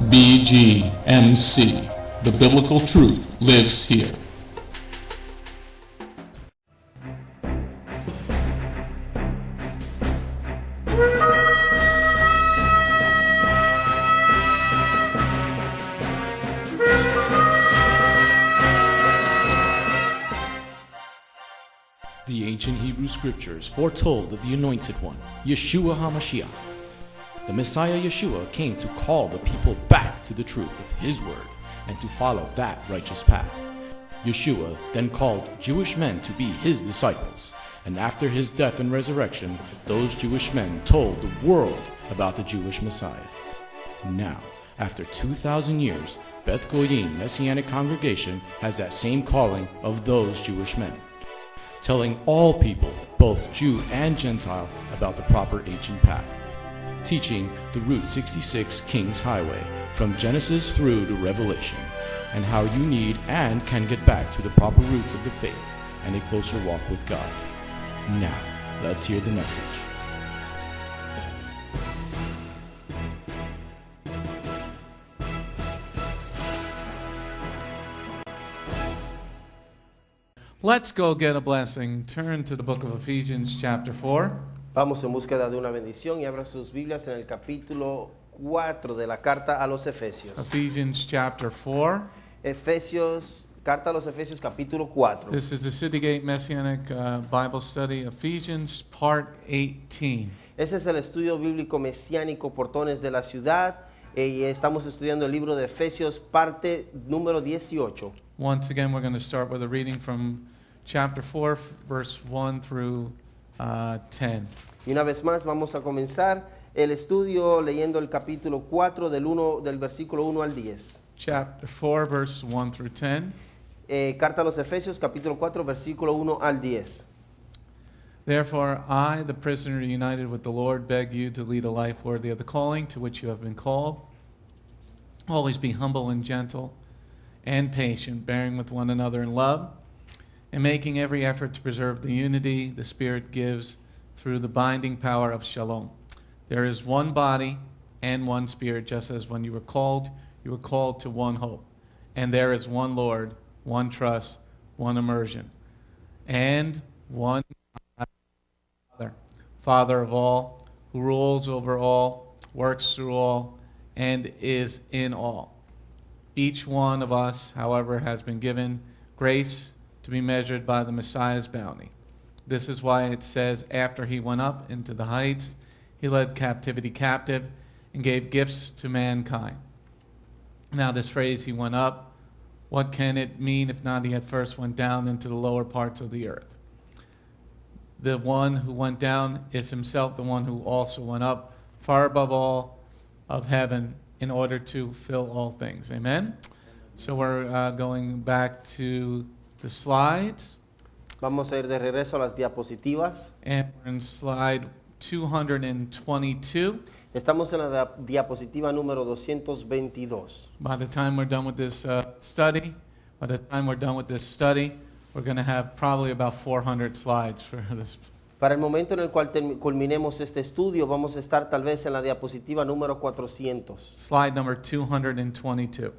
Bgmc. The biblical truth lives here. The ancient Hebrew scriptures foretold of the Anointed One, Yeshua HaMashiach. The Messiah Yeshua came to call the people back to the truth of His word and to follow that righteous path. Yeshua then called Jewish men to be His disciples, and after His death and resurrection, those Jewish men told the world about the Jewish Messiah. Now, after 2,000 years, Beth Goyim Messianic congregation has that same calling of those Jewish men, telling all people, both Jew and Gentile, about the proper ancient path, teaching the Route 66 King's Highway from Genesis through to Revelation, and how you need and can get back to the proper roots of the faith and a closer walk with God. Now, let's hear the message. Let's go get a blessing. Turn to the book of Ephesians chapter 4. Vamos en búsqueda de una bendición y abran sus Biblias en el capítulo 4 de la carta a los Efesios. Ephesians chapter 4. Carta a los Efesios capítulo 4. This is the City Gate Messianic Bible Study, Ephesians part 18. Ese es el estudio bíblico mesiánico Portones de la Ciudad. Y estamos estudiando el libro de Efesios, parte número 18. Once again, we're going to start with a reading from chapter 4, verse 1 through 10. Y una vez más vamos a comenzar el estudio leyendo el capítulo 4 del versículo 1 al 10. Chapter 4, verse 1 through 10. Carta a los Efesios, capítulo 4, versículo 1 al 10. Therefore, I, the prisoner united with the Lord, beg you to lead a life worthy of the calling to which you have been called. Always be humble and gentle and patient, bearing with one another in love, and making every effort to preserve the unity the Spirit gives through the binding power of Shalom. There is one body and one Spirit, just as when you were called to one hope. And there is one Lord, one trust, one immersion, and one Father of all, who rules over all, works through all, and is in all. Each one of us, however, has been given grace to be measured by the Messiah's bounty. This is why it says, after He went up into the heights, He led captivity captive and gave gifts to mankind. Now this phrase, He went up, what can it mean if not He had first went down into the lower parts of the earth? The one who went down is Himself the one who also went up far above all of heaven in order to fill all things. Amen? So we're going back to the slides. Vamos a ir de regreso a las diapositivas. And we're in slide 222. Estamos en la diapositiva número 222. By the time we're done with this study, we're going to have probably about 400 slides for this. Para el momento en el cual culminemos este estudio, vamos a estar tal vez en la diapositiva número 400. Slide number 222.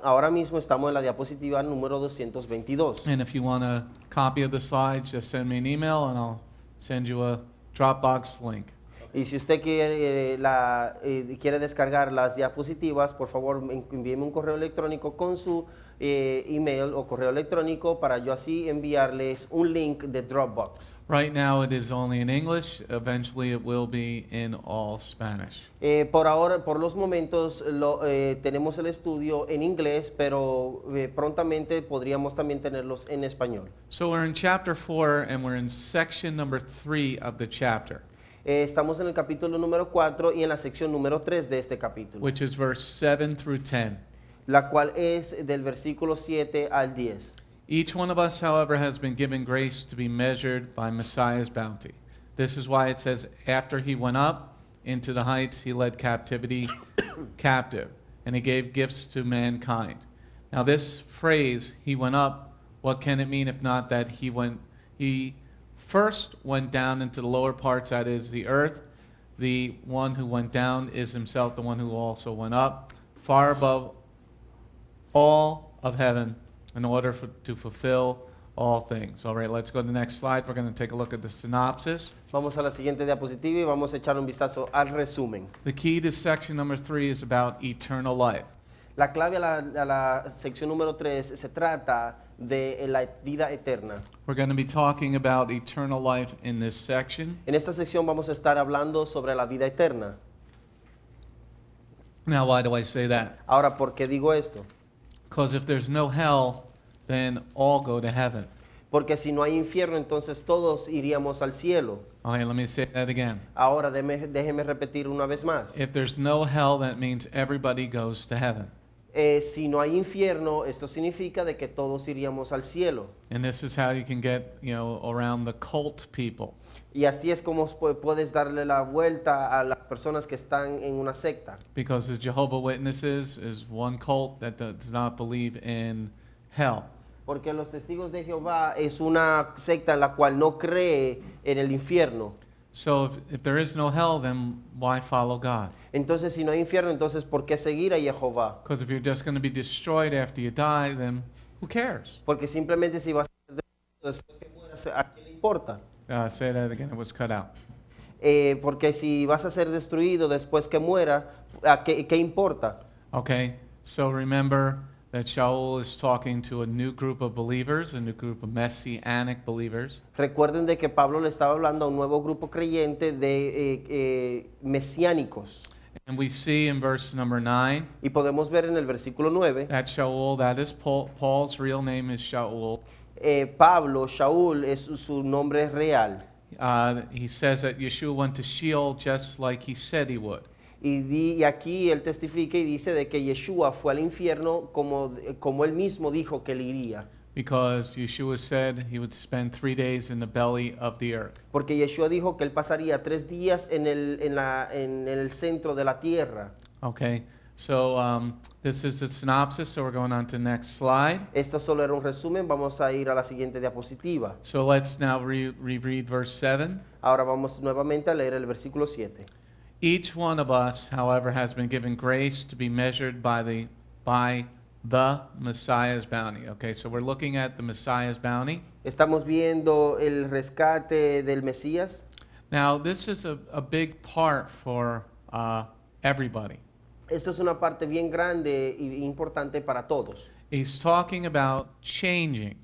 Ahora mismo estamos en la diapositiva número 222. And if you want a copy of the slides, just send me an email and I'll send you a Dropbox link. Y si usted quiere descargar las diapositivas, por favor envíeme un correo electrónico con su email o correo electrónico para yo así enviarles un link de Dropbox. Right now it is only in English. Eventually it will be in all Spanish. Por ahora, por los momentos, tenemos el estudio en inglés, pero prontamente podríamos también tenerlos en español. So we're in chapter 4 and we're in section number 3 of the chapter. Estamos en el capítulo número 4 y en la sección número 3 de este capítulo, which is verse 7 through 10. La cual es del versículo 7 al 10. Each one of us, however, has been given grace to be measured by Messiah's bounty. This is why it says, after He went up into the heights, He led captivity captive, and He gave gifts to mankind. Now this phrase, He went up, what can it mean if not that He first went down into the lower parts, that is the earth. The one who went down is Himself the one who also went up far above all of heaven in order to fulfill all things. All right, let's go to the next slide. We're going to take a look at the synopsis. Vamos a la siguiente diapositiva y vamos a echar un vistazo al resumen. The key to section number 3 is about eternal life. La clave a la sección número 3 se trata de la vida eterna. We're going to be talking about eternal life in this section. En esta sección vamos a estar hablando sobre la vida eterna. Now, why do I say that? Ahora, ¿por qué digo esto? Because if there's no hell, then all go to heaven. Porque si no hay infierno, entonces todos iríamos al cielo. Okay, let me say that again. Ahora déjeme repetir una vez más. If there's no hell, that means everybody goes to heaven. Si no hay infierno, esto significa de que todos iríamos al cielo. And this is how you can get, around the cult people. Y así es como puedes darle la vuelta a las personas que están en una secta. Because the Jehovah's Witnesses is one cult that does not believe in hell. Porque los testigos de Jehová es una secta en la cual no cree en el infierno. So if there is no hell, then why follow God? Entonces, si no hay infierno, entonces ¿por qué seguir a Jehová? Because if you're just going to be destroyed after you die, then who cares? Porque simplemente si vas a ser destruido después que mueras, ¿a quién le importa? Say that again, it was cut out. Porque si vas a ser destruido después que muera, ¿a qué importa? Okay, so remember that Sha'ul is talking to a new group of believers, a new group of Messianic believers. Recuerden de que Pablo le estaba hablando a un nuevo grupo creyente de mesiánicos. And we see in verse number 9 Y podemos ver en el versículo 9, that Sha'ul, that is Paul's real name is Sha'ul. Pablo, Sha'ul, es su nombre real. He says that Yeshua went to Sheol just like he said he would. Y aquí él testifica y dice de que Yeshua fue al infierno como él mismo dijo que él iría. Because Yeshua said he would spend 3 days in the belly of the earth. Porque Yeshua dijo que él pasaría 3 días en el centro de la tierra. Okay, so this is the synopsis, so we're going on to the next slide. Esto solo era un resumen, vamos a ir a la siguiente diapositiva. So let's now reread verse 7. Ahora vamos nuevamente a leer el versículo 7. Each one of us, however, has been given grace to be measured by the Messiah's bounty. Okay, so we're looking at the Messiah's bounty. Estamos viendo el rescate del Mesías. Now, this is a big part for everybody. Esto es una parte bien grande y importante para todos. He's talking about changing,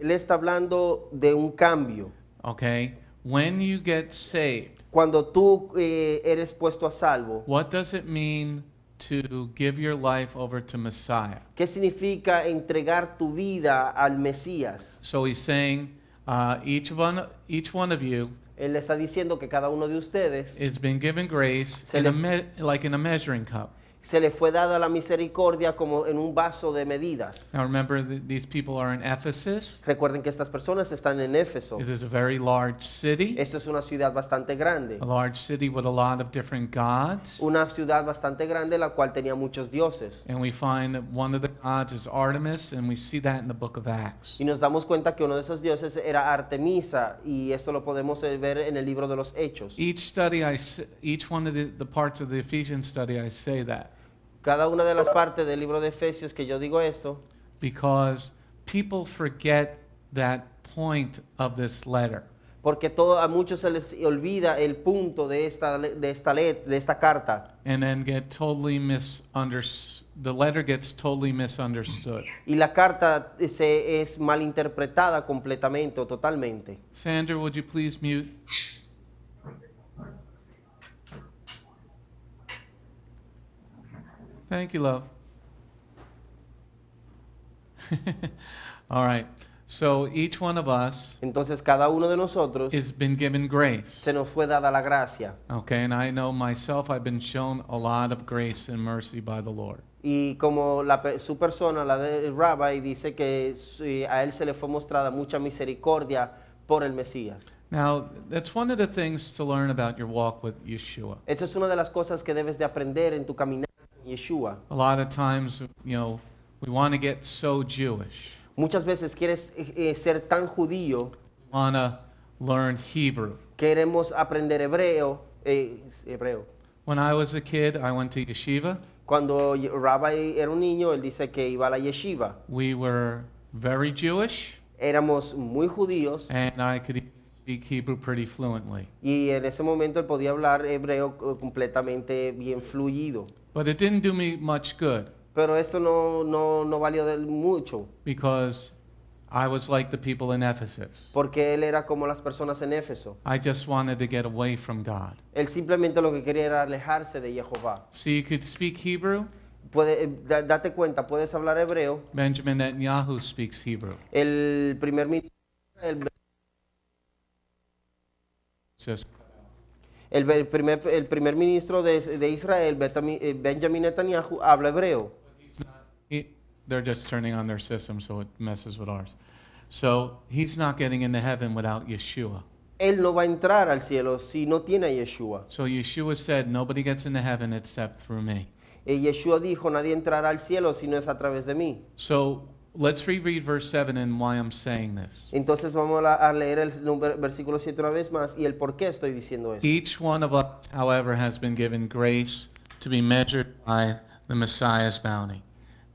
Él está hablando de un cambio. okay? When you get saved, Cuando tú eres puesto a salvo, what does it mean to give your life over to Messiah? ¿qué significa entregar tu vida al Mesías? So he's saying each one of you Él está diciendo que cada uno de ustedes has been given grace like in a measuring cup. se le fue dada la misericordia como en un vaso de medidas. Now remember, these people are in Ephesus. Recuerden que estas personas están en Éfeso. It is a very large city, Esto es una ciudad bastante grande. a large city with a lot of different gods. Una ciudad bastante grande la cual tenía muchos dioses. And we find that one of the gods is Artemis, and we see that in the book of Acts. Y nos damos cuenta que uno de esos dioses era Artemisa, y esto lo podemos ver en el libro de los Hechos. Each one of the parts of the Ephesians study, I say that Cada una de las partes del libro de Efesios que yo digo esto, because people forget that point of this letter. porque a muchos se les olvida el punto de esta carta, And then get totally the letter gets totally misunderstood. y la carta es malinterpretada completamente o totalmente. Sandra, would you please mute? Thank you, love. All right. So each one of us Entonces cada uno de nosotros has been given grace. se nos fue dada la gracia. Okay, and I know myself, I've been shown a lot of grace and mercy by the Lord. Y como su persona, la del Rabbi, dice que a él se le fue mostrada mucha misericordia por el Mesías. Now, that's one of the things to learn about your walk with Yeshua. Esa es una de las cosas que debes de aprender en tu caminar con Yeshua. A lot of times, we want to get so Jewish. Muchas veces quieres ser tan judío, We want to learn Hebrew. queremos aprender hebreo. When I was a kid, I went to yeshiva. Cuando Rabbi era un niño, él dice que iba a la yeshiva. We were very Jewish, Éramos muy judíos and I could speak Hebrew pretty fluently. y en ese momento él podía hablar hebreo completamente bien fluido. But it didn't do me much good Pero esto no valió de mucho, because I was like the people in Ephesus. porque él era como las personas en Éfeso. I just wanted to get away from God. Él simplemente lo que quería era alejarse de Jehová. So you could speak Hebrew. Date cuenta, puedes hablar hebreo. Benjamin Netanyahu speaks Hebrew. El primer ministro, Just el primer ministro de Israel, Benjamin Netanyahu, habla hebreo. they're just turning on their system, so it messes with ours. So he's not getting into heaven without Yeshua. Él no va a entrar al cielo si no tiene a Yeshua. So Yeshua said, nobody gets into heaven except through me. Yeshua dijo, nadie entrará al cielo si no es a través de mí. So let's reread verse 7 and why I'm saying this. Entonces vamos a leer el versículo 7 una vez más y el por qué estoy diciendo eso. Each one of us, however, has been given grace to be measured by the Messiah's bounty.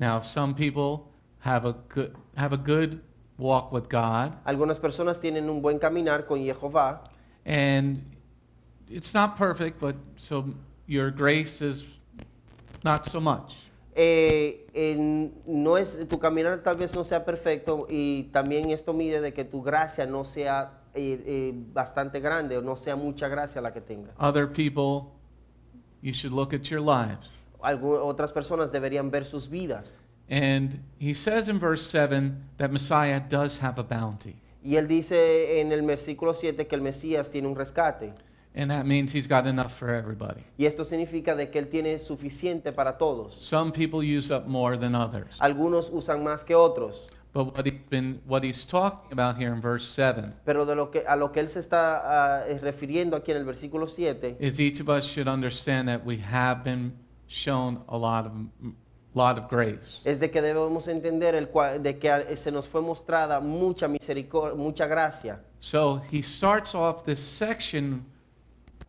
Now, some people have a good walk with God, Algunas personas tienen un buen caminar con Jehová and it's not perfect, but so your grace is not so much. no es, tu caminar tal vez no sea perfecto y también esto mide de que tu gracia no sea bastante grande o no sea mucha gracia la que tenga. Other people, you should look at your lives. Otras personas deberían ver sus vidas. And he says in verse 7 that Messiah does have a bounty. Y él dice en el versículo 7 que el Mesías tiene un rescate. And that means he's got enough for everybody. Y esto significa de que él tiene suficiente para todos. Some people use up more than others. Algunos usan más que otros. But what he's talking about here in verse 7 Pero a lo que él se está refiriendo aquí en el versículo 7 is each of us should understand that we have been shown a lot of grace. es de que debemos entender de que se nos fue mostrada mucha misericordia, mucha gracia. So he starts off this section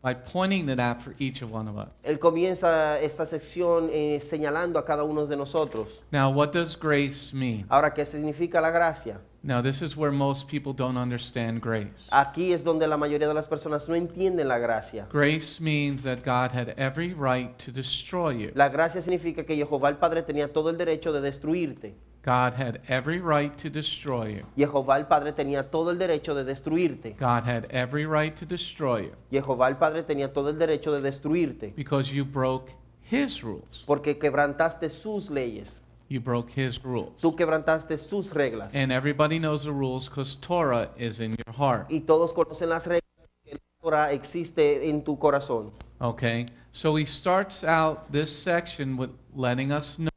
by pointing to that for each of one of us. Él comienza esta sección señalando a cada uno de nosotros. Now, what does grace mean? Ahora, ¿qué significa la gracia? Now, this is where most people don't understand grace. Aquí es donde la mayoría de las personas no entienden la gracia. Grace means that God had every right to destroy you. La gracia significa que Jehová el Padre tenía todo el derecho de destruirte. God had every right to destroy you. Jehová el Padre tenía todo el derecho de destruirte. God had every right to destroy you Jehová el Padre tenía todo el derecho de destruirte because you broke his rules. porque quebrantaste sus leyes. You broke his rules. Tú quebrantaste sus reglas. And everybody knows the rules because Torah is in your heart. Y todos conocen las reglas que ahora existe en tu corazón. Okay? So he starts out this section with letting us know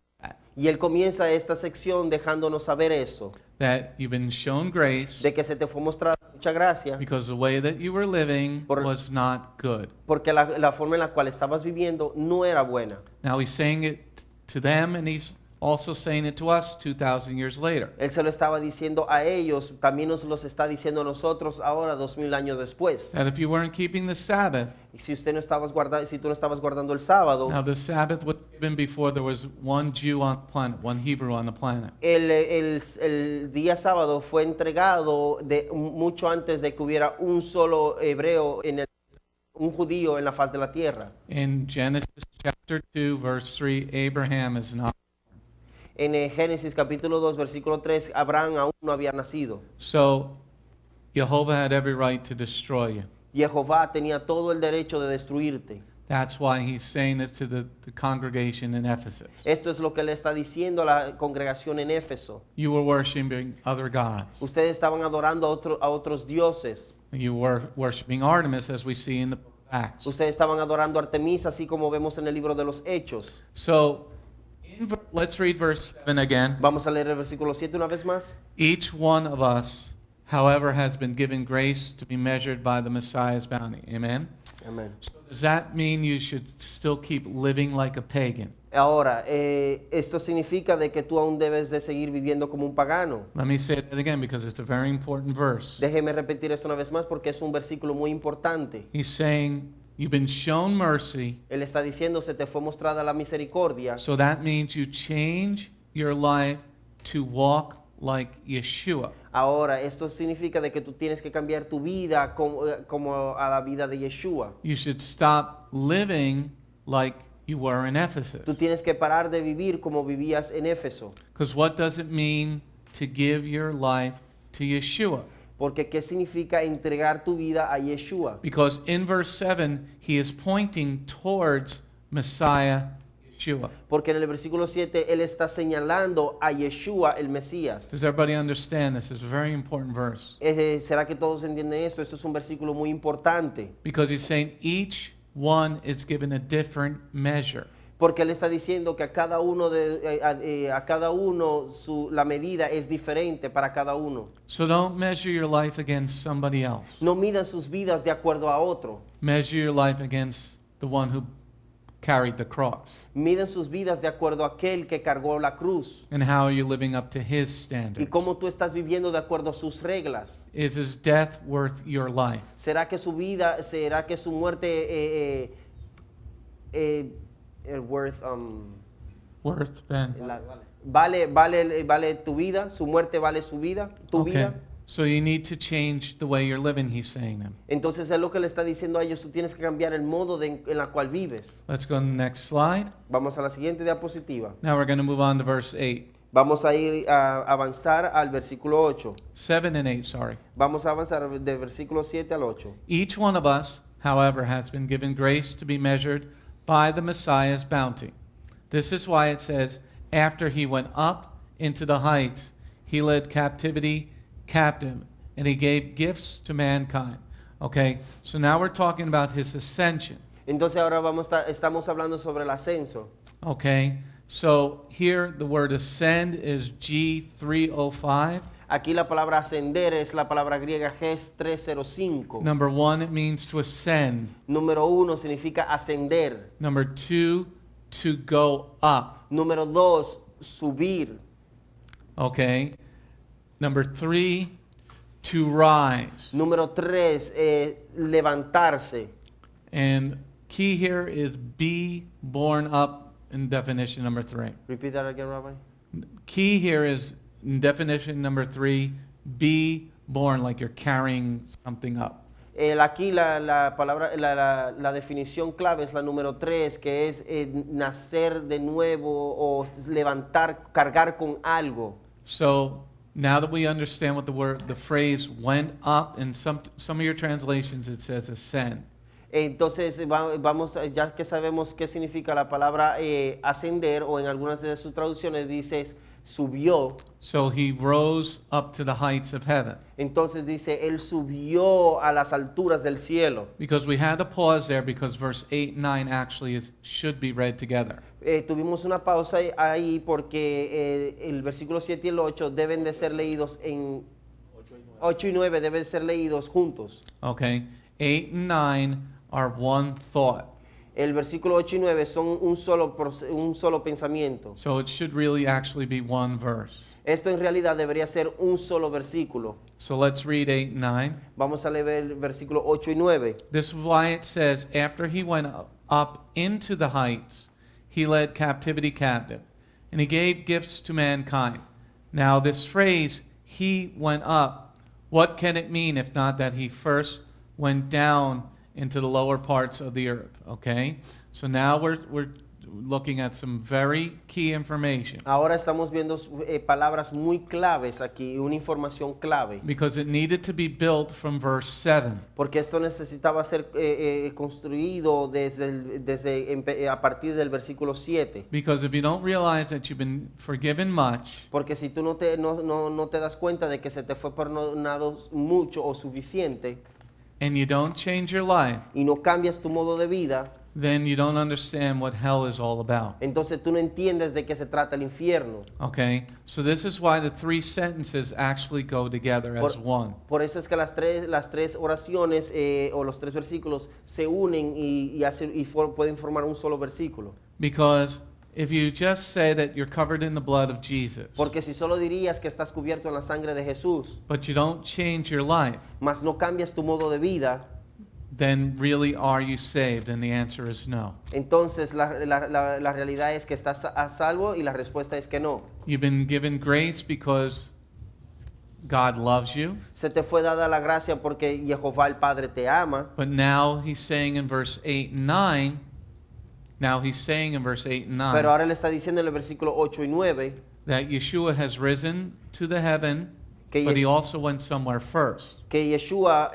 Y él comienza esta sección dejándonos saber eso, that you've been shown grace de que se te fue mostrada mucha gracia, because the way that you were living Por- was not good. porque la forma en la cual estabas viviendo no era buena. Now he's saying it to them, and he's also saying it to us 2,000 years later. Él se lo estaba diciendo a ellos, también nos los está diciendo a nosotros ahora 2000 años después. That if you weren't keeping the Sabbath, Y si tú no estabas guardando el sábado, now the Sabbath was given before there was one Jew on the planet, one Hebrew on the planet. el día sábado fue entregado mucho antes de que hubiera un solo hebreo, un judío en la faz de la tierra. In Genesis chapter 2, verse 3, Abraham is not. En Génesis capítulo 2, versículo 3, Abraham aún no había nacido. So Jehovah had every right to destroy you. Jehová tenía todo el derecho de destruirte. That's why he's saying this to the congregation in Ephesus. Esto es lo que le está diciendo a la congregación en Éfeso. You were worshiping other gods. Ustedes estaban adorando a otros dioses. You were worshiping Artemis, as we see in the book of Acts. Ustedes estaban adorando a Artemisa, así como vemos en el libro de los Hechos. So let's read verse 7 again. Vamos a leer el versículo 7 una vez más. Each one of us, however, has been given grace to be measured by the Messiah's bounty. Amen? Amén. So does that mean you should still keep living like a pagan? Ahora, esto significa de que tú aún debes de seguir viviendo como un pagano. Let me say it again because it's a very important verse. Déjeme repetir esto una vez más porque es un versículo muy importante. He's saying You've been shown mercy, Él está diciendo, se te fue mostrada la misericordia. so that means you change your life to walk like Yeshua. Ahora, esto significa de que tú tienes que cambiar tu vida como a la vida de Yeshua. You should stop living like you were in Ephesus. Tú tienes que parar de vivir como vivías en Éfeso. Because what does it mean to give your life to Yeshua? Porque ¿qué significa entregar tu vida a Yeshua? Because in verse 7, he is pointing towards Messiah Yeshua. Porque en el versículo 7 él está señalando a Yeshua el Mesías. Does everybody understand this? It's a very important verse. ¿Será que todos entienden esto? Esto es un versículo muy importante. Because he's saying each one is given a different measure. Porque él está diciendo que a cada uno la medida es diferente para cada uno. So don't measure your life against somebody else. No midan sus vidas de acuerdo a otro. Measure your life against the one who carried the cross. Miden sus vidas de acuerdo a aquel que cargó la cruz. And how are you living up to his Y standards? cómo tú estás viviendo de acuerdo a sus reglas. Is his death worth your life? ¿Será que su muerte Worth, Ben? vale tu vida? ¿Su muerte vale su vida? ¿Tu Okay. vida? So you need to change the way you're living, he's saying them. Entonces es lo que le está diciendo a ellos, tú tienes que cambiar el modo en la cual vives. Let's go to the next slide. Vamos a la siguiente diapositiva. Now we're going to move on to verse 8. Vamos a ir a avanzar al versículo 8. 7 and 8, sorry. Vamos a avanzar del versículo 7 al 8. Each one of us, however, has been given grace to be measured by the Messiah's bounty. This is why it says, after he went up into the heights, he led captivity captive, and he gave gifts to mankind. Okay, so now we're talking about his ascension. Entonces ahora estamos hablando sobre el ascenso. Okay, so here the word ascend is G305. Aquí la palabra ascender es la palabra griega G305. Number 1, it means to ascend. Número 1 significa ascender. Number 2, to go up. Número 2, subir. Okay. Number 3, to rise. Número 3, levantarse. And key here is be born up in definition number 3. Repeat that again, Rabbi. Key here is in definition number 3, be born, like you're carrying something up. Aquí la palabra, la definición clave es la número 3, que es nacer de nuevo o levantar, cargar con algo. So now that we understand what the phrase went up, in some of your translations it says ascend. Entonces vamos, ya que sabemos qué significa la palabra ascender, o en algunas de sus traducciones dice subió. So he rose up to the heights of heaven. Entonces dice, él subió a las alturas del cielo. Because we had to pause there because verse 8 and 9 actually should be read together. Tuvimos una pausa ahí porque el versículo 7 y el 8 deben de ser leídos en 8 y 9 deben ser leídos juntos. Okay, 8 and 9 are one thought. El versículo 8 y 9 son un solo pensamiento. So it should really actually be one verse. Esto en realidad debería ser un solo versículo. So let's read 8 and 9. Vamos a leer el versículo 8 y 9. This is why it says, after he went up into the heights, he led captivity captive, and he gave gifts to mankind. Now this phrase, he went up, what can it mean if not that he first went down into the lower parts of the earth? Okay, so now we're looking at some very key information. Ahora estamos viendo palabras muy claves aquí, una información clave. Because it needed to be built from verse 7. Porque esto necesitaba ser construido a partir del versículo 7. Because if you don't realize that you've been forgiven much, Porque si tú no te das cuenta de que se te fue perdonado mucho o suficiente, and you don't change your life, y no cambias tu modo de vida, then you don't understand what hell is all about. entonces tú no entiendes de qué se trata el infierno. Okay? So this is why the 3 sentences actually go together as one. Por eso es que las tres oraciones o los 3 versículos se unen pueden formar un solo versículo. Because if you just say that you're covered in the blood of Jesus, Porque si solo dirías que estás cubierto en la sangre de Jesús, but you don't change your life, mas no cambias tu modo de vida, then really are you saved? And the answer is no. Entonces la realidad es que estás a salvo y la respuesta es que no. You've been given grace because God loves you. Se te fue dada la gracia porque Jehová el Padre te ama. But now he's saying in verse 8 and 9, Pero ahora él está diciendo en el versículo 8 y 9 that Yeshua has risen to the heaven, que, but he also went somewhere first. que Yeshua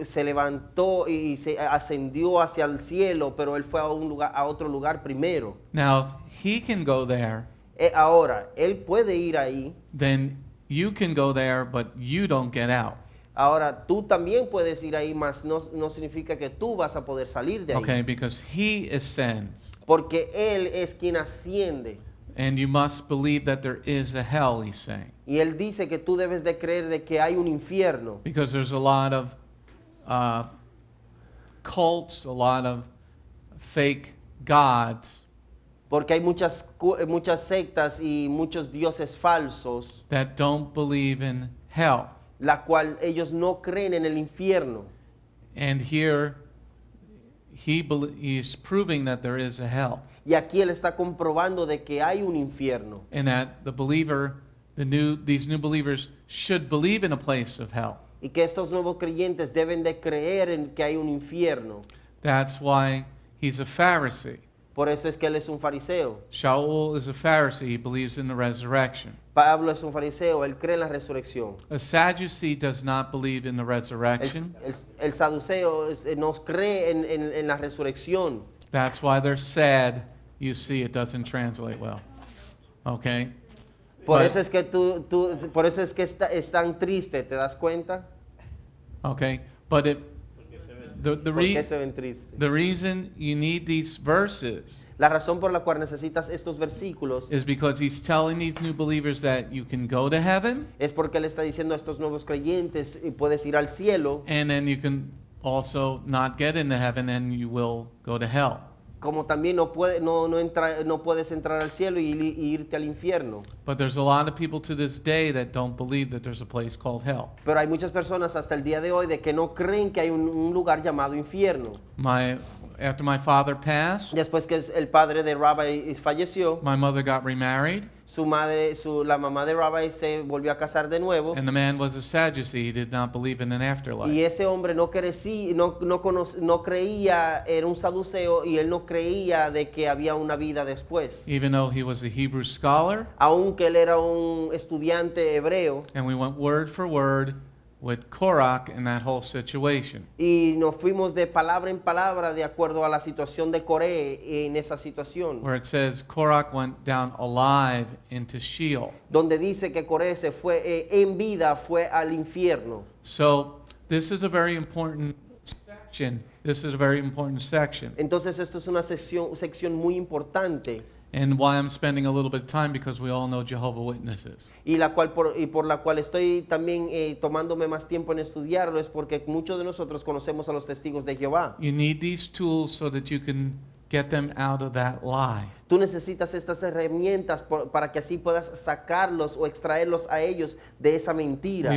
se levantó y se ascendió hacia el cielo, pero él fue a otro lugar primero. Now, if he can go there, Ahora, él puede ir ahí. then you can go there, but you don't get out. Ahora, tú también puedes ir ahí, mas no significa que tú vas a poder salir de ahí. Okay, because he ascends. Porque él es quien asciende. And you must believe that there is a hell, he's saying. Y él dice que tú debes de creer de que hay un infierno. Because there's a lot of cults, a lot of fake gods Porque hay muchas sectas y muchos dioses falsos, that don't believe in hell. la cual ellos no creen en el infierno. And here he's proving that there is a hell. Y aquí él está comprobando de que hay un infierno. And that the believer, these new believers should believe in a place of hell. Y que estos nuevos creyentes deben de creer en que hay un infierno. That's why he's a Pharisee. Por eso es que él es un fariseo. Sha'ul is a Pharisee. He believes in the resurrection. Pablo es un fariseo, él cree en la resurrección. A Sadducee does not believe in the resurrection. El saduceo no cree en la resurrección. That's why they're sad. You see, it doesn't translate well. Okay? Por But- eso es que por eso es que es tan triste, ¿te das cuenta? Okay? But the ¿Por qué se ven tristes? the reason you need these verses La razón por la cual necesitas estos versículos is because he's telling these new believers that you can go to heaven, es porque él está diciendo a estos nuevos creyentes, y puedes ir al cielo, and then you can also not get into heaven and you will go to hell. como también no puedes entrar al cielo y irte al infierno. But there's a lot of people to this day that don't believe that there's a place called hell. Pero hay muchas personas hasta el día de hoy de que no creen que hay un lugar llamado infierno. After my father passed, Después que el padre de Rabbi falleció, my mother got remarried, la mamá de Rabbi se volvió a casar de nuevo. and the man was a Sadducee. He did not believe in an Y afterlife. ese hombre no creía, era un saduceo y él no creía de que había una vida después. Even though he was a Hebrew scholar, Aunque él era un estudiante hebreo and we went word for word with Korach in that whole situation. y nos fuimos de palabra en palabra de acuerdo a la situación de Coré en esa situación, Where it says Korach went down alive into Sheol. donde dice que Coré se fue en vida, fue al infierno. So this is a very important section. Entonces esto es una sección muy importante. And why I'm spending a little bit of time, because we all know Jehovah's Witnesses. Y por la cual estoy también tomándome más tiempo en estudiarlo es porque muchos de nosotros conocemos a los testigos de Jehová. You need these tools so that you can get them out of that lie. Tú necesitas estas herramientas para que así puedas sacarlos o extraerlos a ellos de esa mentira.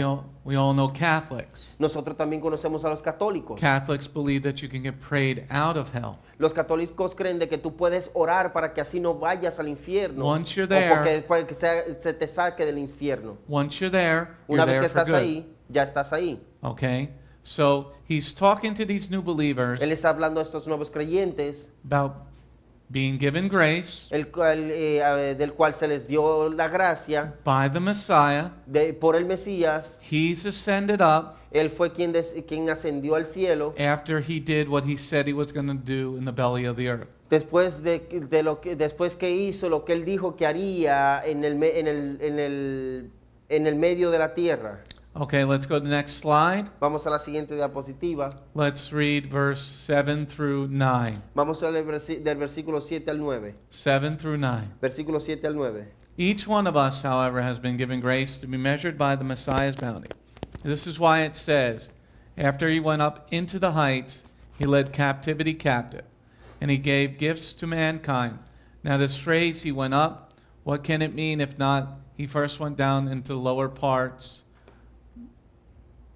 We all know Catholics. Nosotros también conocemos a los católicos. Catholics believe that you can get prayed out of hell. Los católicos creen de que tú puedes orar para que así no vayas al infierno. Once you're O there- porque se te saque del infierno. Once you're there, Una you're vez que there for estás good. ahí, ya estás ahí. Okay? So he's talking to these new believers Él está hablando a estos nuevos creyentes, about being given grace del cual se les dio la gracia by the Messiah. por el Mesías. He's ascended up Él fue quien ascendió al cielo after he did what he said he was going to do in the belly of the earth. después que hizo lo que él dijo que haría en el medio de la tierra. Okay, let's go to the next slide. Vamos a la siguiente diapositiva. Let's read verse 7 through 9. Vamos a leer del versículo 7 al 9. 7 through 9. Versículo 7 al 9. Each one of us, however, has been given grace to be measured by the Messiah's bounty. This is why it says, after he went up into the heights, he led captivity captive, and he gave gifts to mankind. Now this phrase, he went up, what can it mean if not he first went down into lower parts,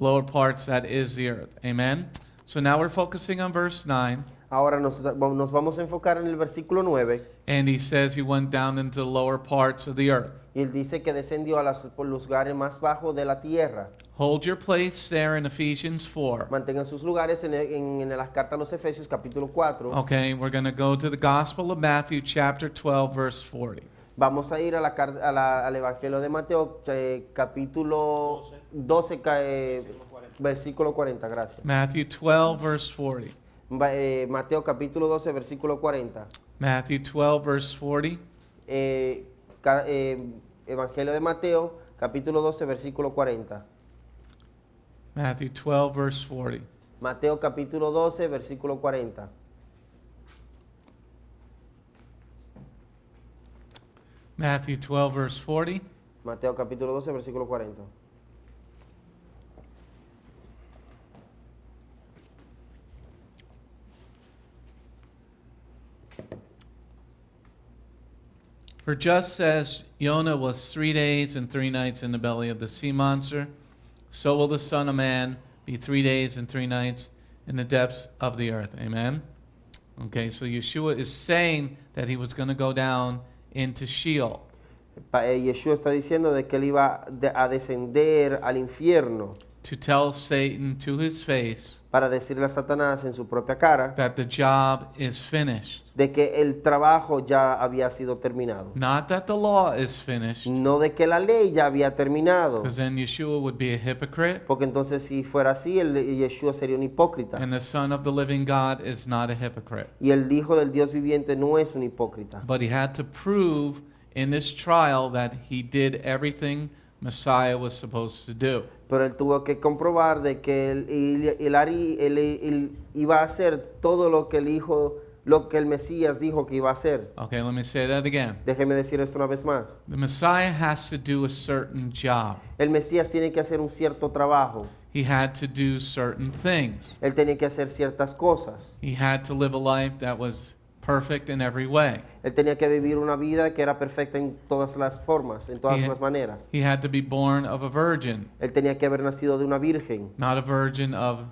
that is the earth. Amen? So now we're focusing on verse 9. Ahora nos vamos a enfocar en el versículo 9. And he says he went down into the lower parts of the earth. Y él dice que descendió a por los lugares más bajos de la tierra. Hold your place there in Ephesians 4. Mantengan sus lugares en las cartas a los Efesios capítulo 4. Okay, we're going to go to the Gospel of Matthew, chapter 12, verse 40. Vamos a ir al Evangelio de Mateo, capítulo 12, versículo 40. Gracias. Matthew 12, verse 40. Mateo capítulo 12, versículo 40. Matthew 12, verse 40. Evangelio de Mateo, capítulo 12, versículo 40. Matthew 12, verse 40. Mateo capítulo 12, versículo 40. Matthew 12, verse 40. Mateo capítulo 12, versículo 40. For just as Jonah was 3 days and 3 nights in the belly of the sea monster, so will the Son of Man be 3 days and 3 nights in the depths of the earth. Amen? Okay, so Yeshua is saying that he was going to go down into Sheol. Yeshua está diciendo de que él iba a descender al infierno To tell Satan to his face para decirle a Satanás en su propia cara that the job is finished. de que el trabajo ya había sido terminado. Not that the law is finished, No de que la ley ya había terminado. because then Yeshua would be a hypocrite, Porque entonces si fuera así, Yeshua sería un hipócrita. and the Son of the living God is not a hypocrite. Y el Hijo del Dios viviente no es un hipócrita. But he had to prove in this trial that he did everything Messiah was supposed to do. Pero él tuvo que comprobar de que él iba a hacer todo lo que el Mesías dijo que iba a hacer. Okay, let me say that again. Déjeme decir esto una vez más. The Messiah has to do a certain job. El Mesías tiene que hacer un cierto trabajo. He had to do certain things. Él tenía que hacer ciertas cosas. He had to live a life that was perfect in every way. Él tenía que vivir una vida que era perfecta en todas las formas, en todas las maneras. He had to be born of a virgin, Él tenía que haber nacido de una virgen. not a virgin of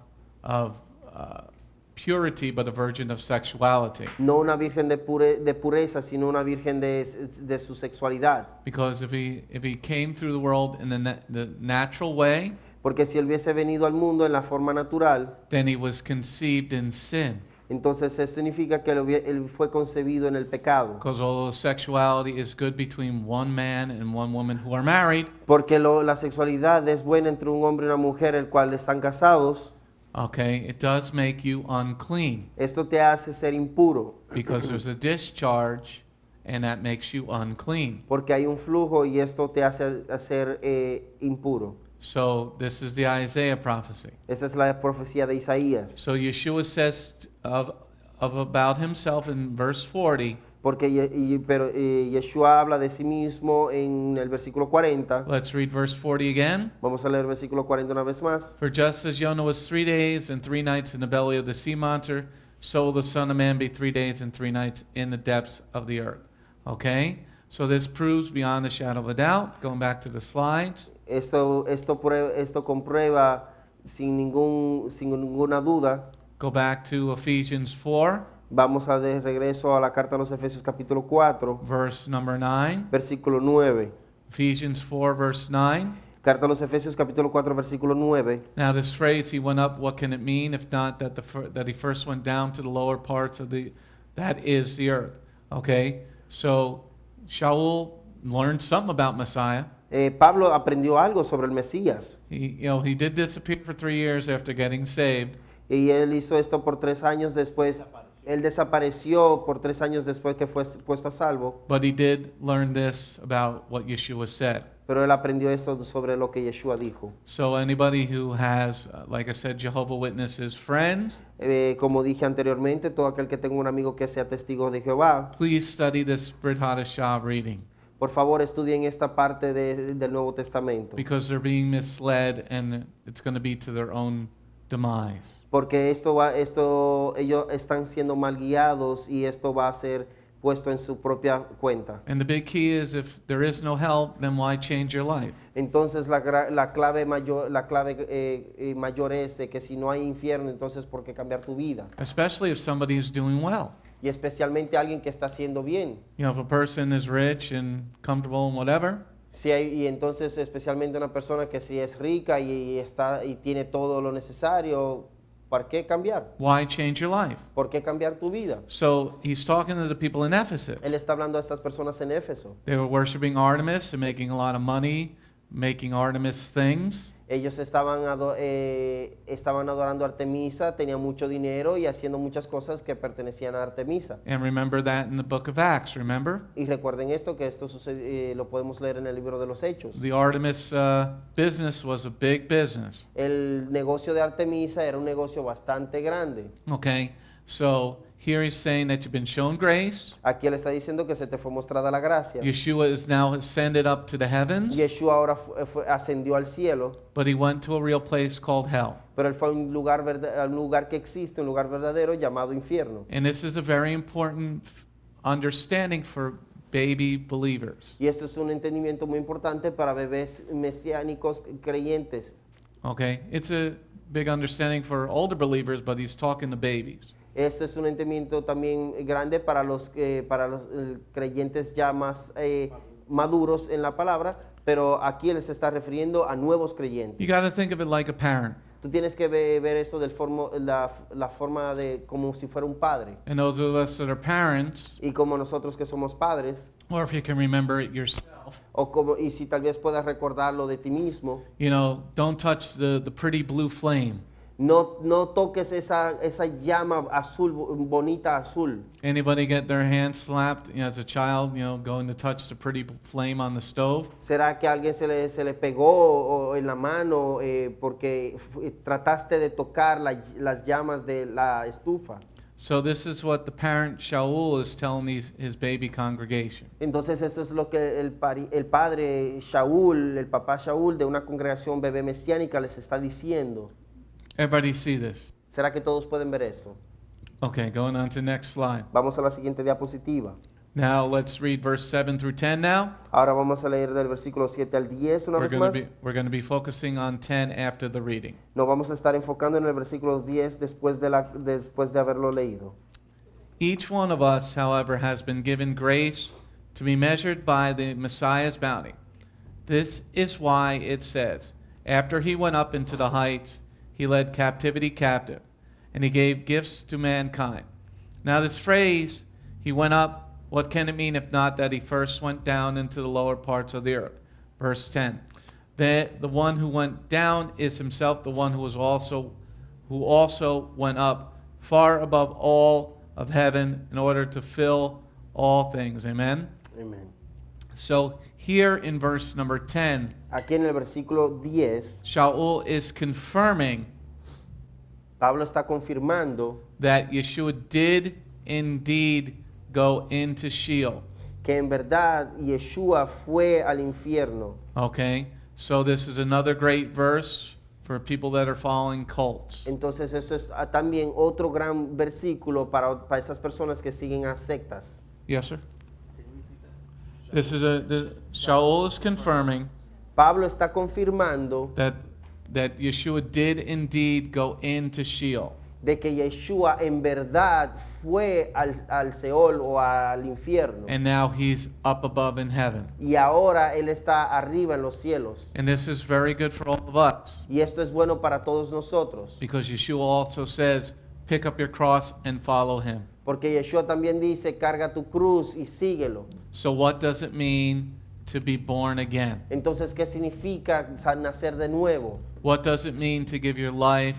purity, but a virgin of sexuality. No una virgen de pureza, sino una virgen de su sexualidad. Because if he came through the world in the natural way, Porque si él hubiese venido al mundo en la forma natural, then he was conceived in sin. entonces eso significa que él fue concebido en el pecado. Because although sexuality is good between one man and one woman who are married, Porque la sexualidad es buena entre un hombre y una mujer, el cual están casados. okay, it does make you unclean Esto te hace ser impuro, because there's a discharge and that makes you unclean. porque hay un flujo y esto te hace ser impuro. So this is the Isaiah prophecy. Esa es la profecía de Isaías. So Yeshua says of about himself in verse 40, Porque Yeshua habla de sí mismo en el versículo 40. let's read verse 40 again. Vamos a leer el versículo 40 una vez más. For just as Jonah was 3 days and 3 nights in the belly of the sea monster, so will the Son of Man be 3 days and 3 nights in the depths of the earth. Okay? So this proves beyond the shadow of a doubt. Going back to the slides. Esto comprueba sin ninguna duda. Go back to Ephesians 4, Vamos a de regreso a la carta a los Efesios capítulo 4, verse number 9. versículo 9. Ephesians 4, verse 9. Carta a los Efesios capítulo 4, versículo 9. Now this phrase, he went up, what can it mean if not that he first went down to the lower parts of that is the earth. Okay? So Sha'ul learned something about Messiah. Pablo aprendió algo sobre el Mesías. He did disappear for 3 years after getting saved. Y él hizo esto por 3 años después. Él desapareció por 3 años después que fue puesto a salvo. But he did learn this about what Yeshua said. Pero él aprendió esto sobre lo que Yeshua dijo. So anybody who has, like I said, Jehovah Witnesses friends, Como dije anteriormente, todo aquel que tenga un amigo que sea testigo de Jehová, please study this Brit Hadashah reading. por favor estudien esta parte del Nuevo Testamento. Because they're being misled and it's going to be to their own demise. Porque ellos están siendo mal guiados y esto puesto en su propia cuenta. And the big key is if there is no hell, then why change your life? Entonces la clave mayor es de que si no hay infierno, entonces ¿por qué cambiar tu vida? Especially if somebody is doing well. Y especialmente alguien que está haciendo bien. You know, if a person is rich and comfortable and whatever, Y entonces especialmente una persona que si es rica y tiene todo lo necesario, ¿por qué cambiar? why change your life? ¿Por qué cambiar tu vida? So he's talking to the people in Ephesus. Él está hablando a estas personas en Éfeso. They were worshiping Artemis and making a lot of money, making Artemis things. Ellos estaban adorando a Artemisa, tenían mucho dinero y haciendo muchas cosas que pertenecían a Artemisa. And remember that in the book of Acts, remember? Y recuerden esto, que esto lo podemos leer en el libro de los Hechos. The Artemis business was a big business. El negocio de Artemisa era un negocio bastante grande. Okay, so here he's saying that you've been shown grace. Aquí él está diciendo que se te fue mostrada la gracia. Yeshua is now ascended up to the heavens, Yeshua ahora ascendió al cielo, but he went to a real place called hell. pero él fue a un lugar que existe, un lugar verdadero llamado infierno. And this is a very important understanding for baby believers. Y esto es un entendimiento muy importante para bebés mesiánicos creyentes. Okay, it's a big understanding for older believers, but he's talking to babies. Este es un entendimiento también grande para los creyentes ya más maduros en la palabra, pero aquí él se está refiriendo a nuevos creyentes. You got to think of it like a parent. Tú tienes que ver esto la forma de como si fuera un padre. And those of us that are parents, Y como nosotros que somos padres, or if you can remember it yourself, y si tal vez puedas recordarlo de ti mismo, you know, don't touch the pretty blue flame. no toques esa llama azul, bonita azul. Anybody get their hand slapped, you know, as a child, you know, going to touch the pretty flame on the stove? ¿Será que a alguien se le pegó en la mano porque trataste de tocar las llamas de la estufa? So this is what the parent Sha'ul is telling his baby congregation. Entonces esto es lo que el padre Sha'ul, el papá Sha'ul de una congregación bebé mesiánica les está diciendo. Everybody see this? ¿Será que todos pueden ver esto? Okay, going on to the next slide. Vamos a la siguiente diapositiva. Now let's read verse 7 through 10 now. Ahora vamos a leer del versículo 7 al 10 una vez más. We're going to be focusing on 10 after the reading. Nos vamos a estar enfocando en el versículo 10 después de haberlo leído. Each one of us, however, has been given grace to be measured by the Messiah's bounty. This is why it says, after he went up into the heights, he led captivity captive, and he gave gifts to mankind. Now this phrase, he went up, what can it mean if not that he first went down into the lower parts of the earth? Verse 10. The one who went down is himself the one who also went up far above all of heaven in order to fill all things. Amen? Amen. So here in verse number 10, Aquí en el versículo 10, Sha'ul is confirming Pablo está confirmando that Yeshua did indeed go into Sheol. que en verdad Yeshua fue al infierno. Okay? So this is another great verse for people that are following cults. Entonces esto es también otro gran versículo para esas personas que siguen a sectas. Yes, sir? Sha'ul is confirming Pablo está confirmando that Yeshua did indeed go into Sheol. de que Yeshua en verdad fue al Seol o al infierno. And now he's up above in heaven. Y ahora él está arriba en los cielos. And this is very good for all of us. Y esto es bueno para todos nosotros. Because Yeshua also says, pick up your cross and follow him. Porque Yeshua también dice, carga tu cruz y síguelo. So what does it mean to be born again? Entonces, ¿qué significa nacer de nuevo? What does it mean to give your life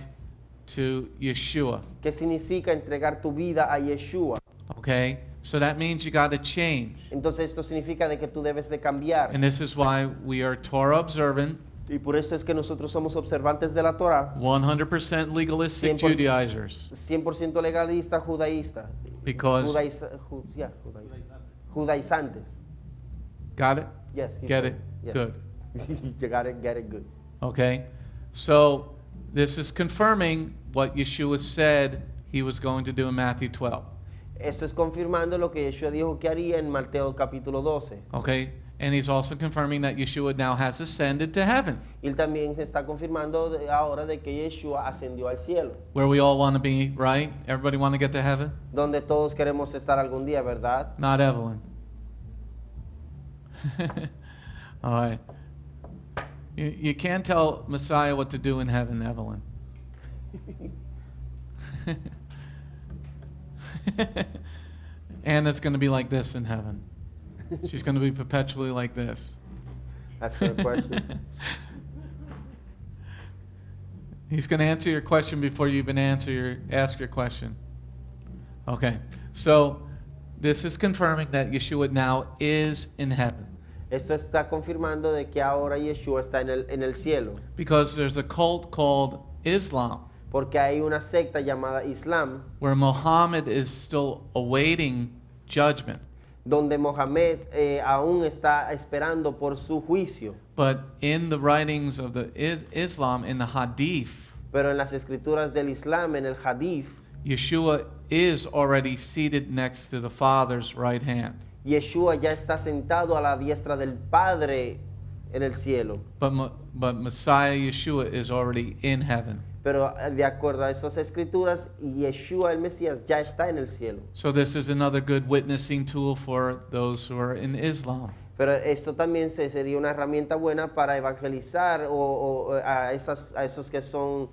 to Yeshua? ¿Qué significa entregar tu vida a Yeshua? Okay? So that means you got to change. Entonces esto significa de que tú debes de cambiar. And this is why we are Torah observant, Y por eso es que nosotros somos observantes de la Torah, 100% legalistic 100%. Judaizers. 100% legalista, judaísta. Because, Judaizantes. got it? Yes. Get it? Yes. Good. You got it, get it good. Okay? So this is confirming what Yeshua said he was going to do in Matthew 12. Esto es confirmando lo que Yeshua dijo que haría en Mateo capítulo 12. Okay? And he's also confirming that Yeshua now has ascended to heaven, Y él también está confirmando ahora de que Yeshua ascendió al cielo, where we all want to be, right? Everybody want to get to heaven? donde todos queremos estar algún día, ¿verdad? Not Evelyn. All right. You can't tell Messiah what to do in heaven, Evelyn. Anna's going to be like this in heaven. She's going to be perpetually like this. That's the question. He's going to answer your question before you even ask your question. Okay. So this is confirming that Yeshua now is in heaven. Esto está confirmando de que ahora Yeshua está en el cielo, Because there's a cult called Islam porque hay una secta llamada Islam, where Muhammad is still awaiting judgment. donde Mohammed aún está esperando por su juicio. But in the writings of the Islam, in the Hadith, Pero en las escrituras del Islam, en el Hadith, Yeshua is already seated next to the Father's right hand. Yeshua ya está sentado a la diestra del Padre en el cielo. But Messiah Yeshua is already in heaven. Pero de acuerdo a esas escrituras, Yeshua el Mesías ya está en el cielo. So this is another good witnessing tool for those who are in Islam. Pero esto también sería una herramienta buena para evangelizar a esos que son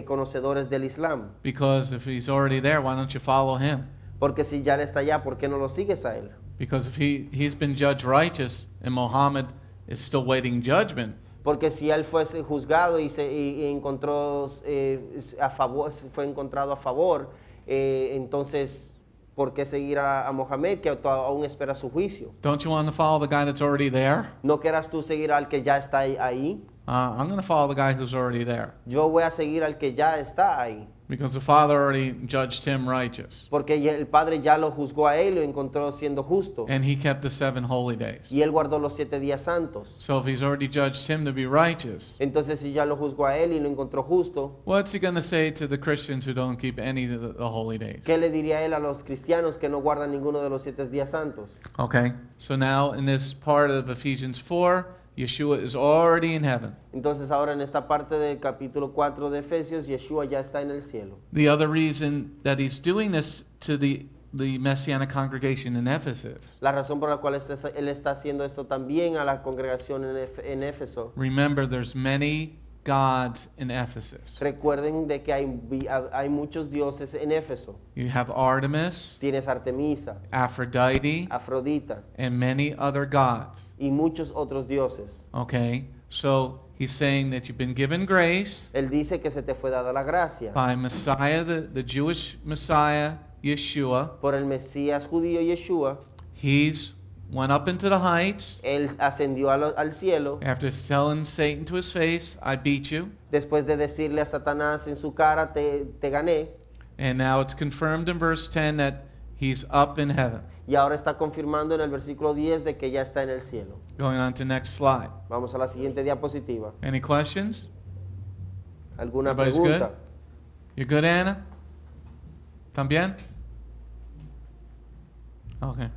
conocedores del Islam. Because if he's already there, why don't you follow him? Porque si ya él está allá, ¿por qué no lo sigues a él? Because if he's been judged righteous and Muhammad is still waiting judgment, Porque si él fue juzgado y encontró a favor, fue encontrado a favor, entonces ¿por qué seguir a Mohammed que aún espera su juicio? don't you want to follow the guy that's already there? ¿No querrás tú seguir al que ya está ahí? I'm going to follow the guy who's already there. Yo voy a seguir al que ya está ahí. Because the Father already judged him righteous. Porque el Padre ya lo juzgó a él y lo encontró siendo justo. And he kept the 7 holy days. Y él guardó los 7 días santos. So if he's already judged him to be righteous, Entonces si ya lo juzgó a él y lo encontró justo, what's he going to say to the Christians who don't keep any of the holy days? ¿qué le diría él a los cristianos que no guardan ninguno de los 7 días santos? Okay. So now in this part of Ephesians 4, Yeshua is already in heaven. Entonces ahora en esta parte del capítulo 4 de Efesios, Yeshua ya está en el cielo. The other reason that he's doing this to the Messianic congregation in Ephesus, La razón por la cual él está haciendo esto también a la congregación en Éfeso. remember there's many gods in Ephesus. Recuerden de que hay muchos dioses en Éfeso. You have Artemis, Tienes Artemisa, Aphrodite, Afrodita and many other gods. y muchos otros dioses. Okay, so he's saying that you've been given grace Él dice que se te fue dada la gracia by Messiah, the Jewish Messiah, Yeshua. por el Mesías judío Yeshua. He's went up into the heights Él ascendió al cielo after telling Satan to his face, I beat you. después de decirle a Satanás en su cara, te gané. And now it's confirmed in verse 10 that he's up in heaven. Y ahora está confirmando en el versículo 10 de que ya está en el cielo. Going on to next slide. Vamos a la siguiente diapositiva. Any questions? ¿Alguna Everybody's pregunta? good? You good, Anna? ¿También? Okay.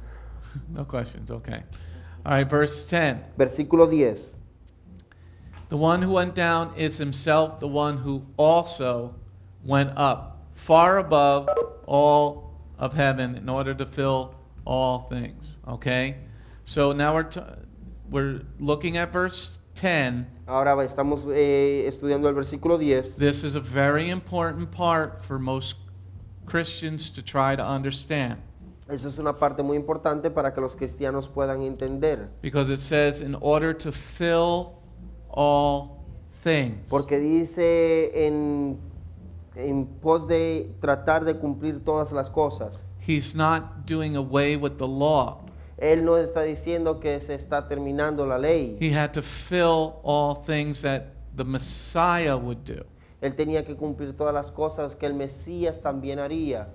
No questions, okay. All right, verse 10. Versículo 10. The one who went down is himself the one who also went up far above all of heaven in order to fill all things. Okay? So now we're looking at verse 10. Ahora estamos estudiando el versículo 10. This is a very important part for most Christians to try to understand. Esa es una parte muy importante para que los cristianos puedan entender. Because it says in order to fill all things. Porque dice en pos de tratar de cumplir todas las cosas. He's not doing away with the law. Él no está diciendo que se está terminando la ley. He had to fill all things that the Messiah would do. Él tenía que cumplir todas las cosas que el Mesías también haría.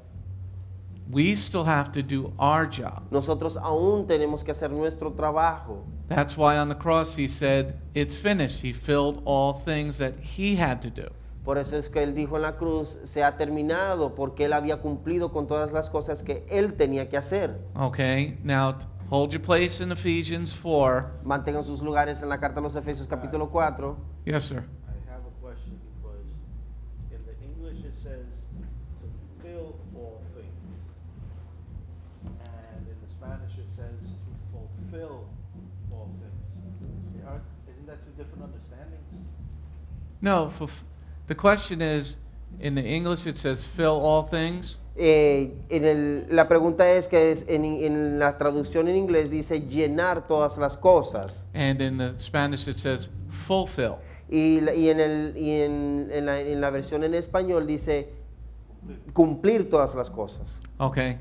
We still have to do our job. Nosotros aún tenemos que hacer nuestro trabajo. That's why on the cross he said, it's finished. He filled all things that he had to do. Por eso es que él dijo en la cruz, se ha terminado, porque él había cumplido con todas las cosas que él tenía que hacer. Okay, now hold your place in Ephesians 4. Mantengan sus lugares en la carta a los Efesios capítulo 4. Yes, sir. I have a question because in the English it says to fill all things. And in the Spanish it says to fulfill all things. Isn't that two different understandings? No, the question is, in the English it says fill all things, La pregunta es que en la traducción en inglés dice llenar todas las cosas. and in the Spanish it says fulfill. En la versión en español dice cumplir todas las cosas. Okay.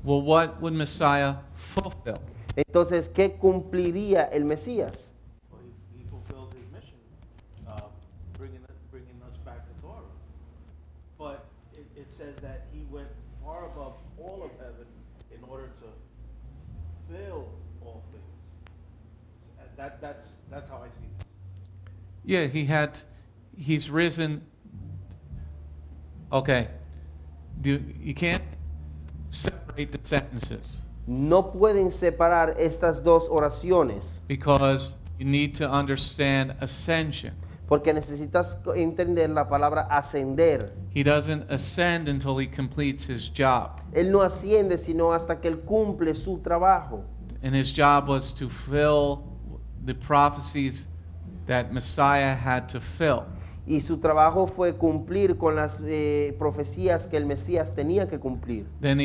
Well, what would Messiah fulfill? Entonces, ¿qué cumpliría el Mesías? Well, he fulfilled his mission, bringing us back to Torah. But it says that he went far above all of heaven in order to fill all things. That's how I see it. Yeah, he's risen. Okay. You can't separate the sentences No pueden separar estas dos oraciones because you need to understand ascension. porque necesitas entender la palabra ascender. He doesn't ascend until he completes his job. Él no asciende sino hasta que él cumple su trabajo. And his job was to fill the prophecies that Messiah had to fill. Y su trabajo fue cumplir con las profecías que el Mesías tenía que cumplir. Then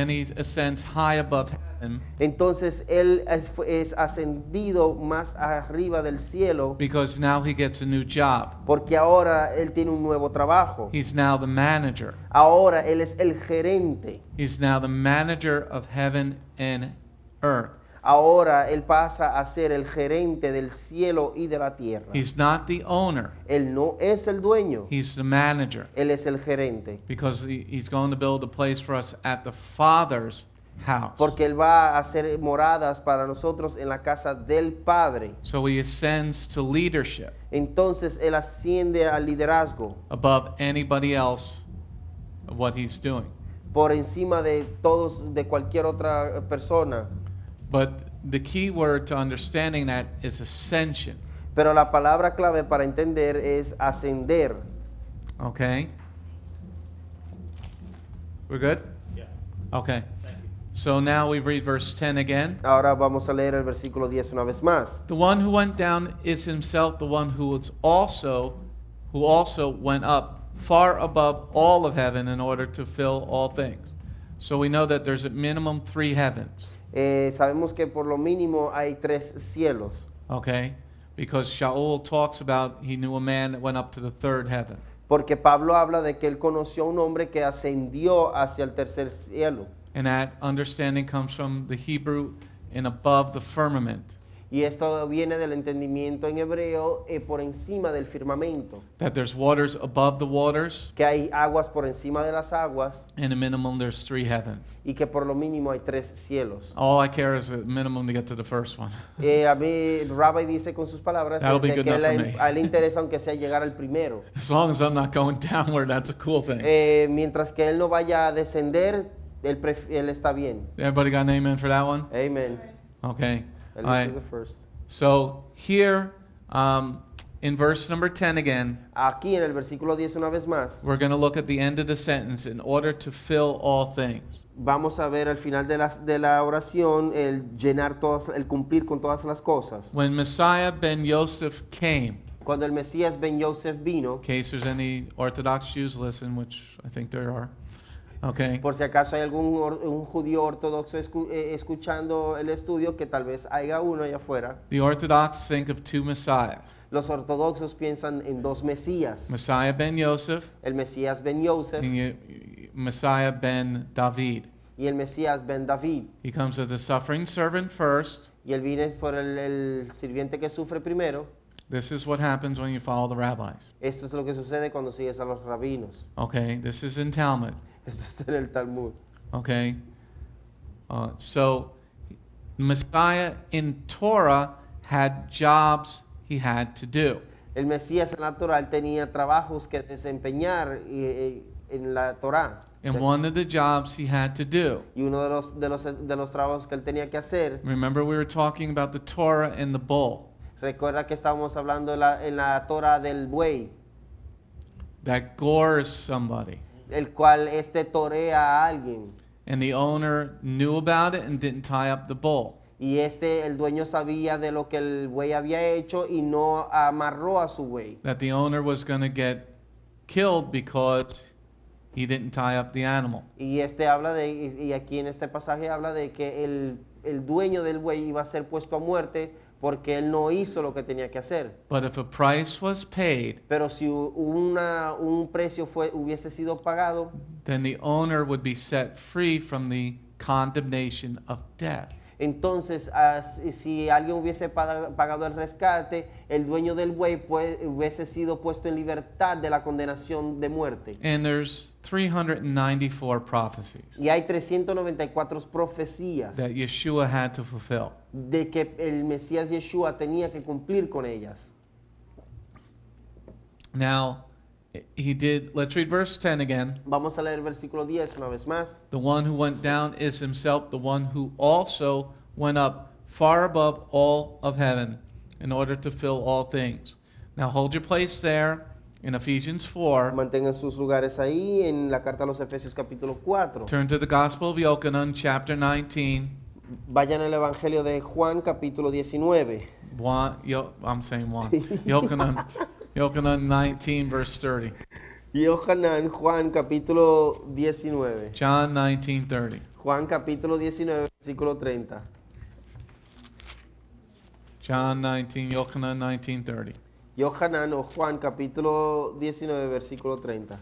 he ascends high above heaven Entonces él es ascendido más arriba del cielo because now he gets a new job. porque ahora él tiene un nuevo trabajo. He's now the manager. Ahora él es el gerente. He's now the manager of heaven and earth. Ahora él pasa a ser el gerente del cielo y de la tierra. He's not the owner. Él no es el dueño, He's the manager él es el gerente. because he's going to build a place for us at the Father's house. Porque él va a hacer moradas para nosotros en la casa del Padre. So he ascends to leadership Entonces él asciende al liderazgo above anybody else of what he's doing. por encima de todos, de cualquier otra persona. But the key word to understanding that is ascension. Pero la palabra clave para entender es ascender. Okay? We're good? Yeah. Okay. So now we read verse 10 again. Ahora vamos a leer el versículo 10 una vez más. The one who went down is himself the one who also went up far above all of heaven in order to fill all things. So we know that there's a minimum 3 heavens. Sabemos que por lo mínimo hay 3 cielos. Okay? Because Sha'ul talks about he knew a man that went up to the 3rd heaven. Porque Pablo habla de que él conoció a un hombre que ascendió hacia el tercer cielo. And that understanding comes from the Hebrew in above the firmament. Y esto viene del entendimiento en hebreo por encima del firmamento. That there's waters above the waters, Que hay aguas por encima de las aguas and a minimum there's 3 heavens. y que por lo mínimo hay 3 cielos. All I care is a minimum to get to the first one. A mí, Rabbi dice con sus palabras That'll be que good enough for me. a él le interesa aunque sea llegar al primero. As long as I'm not going downward, that's a cool thing. Mientras que él no vaya a descender, él está bien. Everybody got an amen for that one? Amen. Okay. At All least right. to the first. So here, in verse number 10 again, Aquí en el versículo 10 una vez más, we're going to look at the end of the sentence, in order to fill all things. vamos a ver al final de la oración el llenar todas, el cumplir con todas las cosas. When Messiah ben Yosef came, Cuando el Mesías Ben Yosef vino, in case there's any Orthodox Jews listen, which I think there are, okay, por si acaso hay un judío ortodoxo escuchando el estudio, que tal vez haya uno allá afuera. the Orthodox think of 2 Messiahs, Los ortodoxos piensan en 2 Mesías. Messiah ben Yosef El Mesías Ben Yosef and Messiah ben David. y el Mesías Ben David. He comes as the suffering servant first. Y él viene por el sirviente que sufre primero. This is what happens when you follow the rabbis. Esto es lo que sucede cuando sigues a los rabinos. Okay, this is in Talmud. Esto está en el Talmud. Okay, so Messiah in Torah had jobs he had to do. El Mesías natural tenía trabajos que desempeñar en la Torá. And one of the jobs he had to do. Y uno de los trabajos que él tenía que hacer, Remember, we were talking about the Torah and the bull. recuerda que estábamos hablando en la Torá del buey, That gores somebody. el cual torea a alguien. And the owner knew about it and didn't tie up the bull. Y el dueño sabía de lo que el buey había hecho y no amarró a su buey. That the owner was going to get killed because he didn't tie up the animal. Y y aquí en este pasaje habla de que el dueño del buey iba a ser puesto a muerte porque él no hizo lo que tenía que hacer. But if a price was paid, Pero si un precio hubiese sido pagado, then the owner would be set free from the condemnation of death. entonces si alguien hubiese pagado el rescate, el dueño del buey hubiese sido puesto en libertad de la condenación de muerte. And there's 394 prophecies Y hay 394 profecías that Yeshua had to fulfill. de que el Mesías Yeshua tenía que cumplir con ellas. Now, let's read verse 10 again. Vamos a leer el versículo 10 una vez más. The one who went down is himself the one who also went up far above all of heaven in order to fill all things. Now hold your place there in Ephesians 4. Mantengan sus lugares ahí en la carta a los Efesios capítulo 4. Turn to the Gospel of Yochanan, chapter 19. Vayan al Evangelio de Juan capítulo 19. I'm saying one. Yochanan 19, verse 30. Yohanan, Juan capítulo 19. John 19:30. Juan capítulo 19, versículo 30. John 19, Yochanan 19:30. Yohanan o Juan capítulo 19, versículo 30.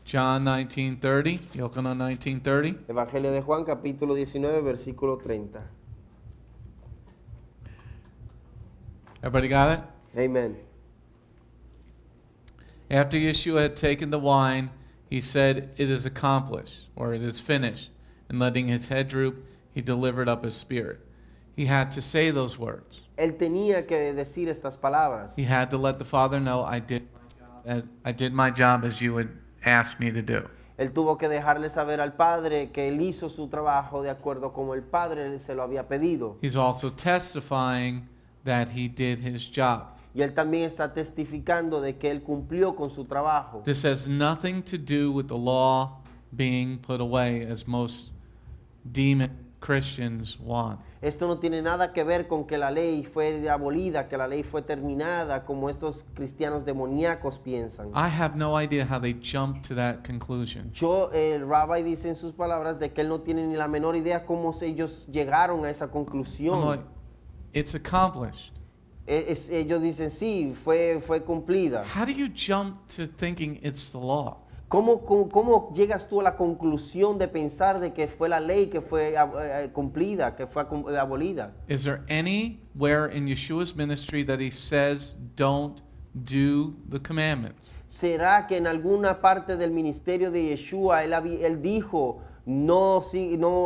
John 19:30, Yochanan 19:30. Evangelio de Juan capítulo 19, versículo 30. Everybody got it? Amen. After Yeshua had taken the wine, he said, "It is accomplished," or "It is finished." And letting his head droop, he delivered up his spirit. He had to say those words. Él tenía que decir estas palabras. He had to let the Father know, I did my job as you would ask me to do. Él tuvo que dejarle saber al Padre que él hizo su trabajo de acuerdo como el Padre se lo había pedido. He's also testifying that he did his job. Y él también está testificando de que él cumplió con su trabajo. This has nothing to do with the law being put away, as most demon Christians want. Esto no tiene nada que ver con que la ley fue abolida, que la ley fue terminada, como estos cristianos demoníacos piensan. I have no idea how they jumped to that conclusion. El rabbi dice en sus palabras de que él no tiene ni la menor idea cómo ellos llegaron a esa I'm conclusión. like, it's accomplished. Ellos dicen, sí, fue cumplida. How do you jump to thinking it's the law? ¿Cómo llegas tú a la conclusión de pensar de que fue la ley que fue cumplida, que fue abolida? Is there anywhere in Yeshua's ministry that he says don't do the commandments? ¿Será que en alguna parte del ministerio de Yeshua él dijo, no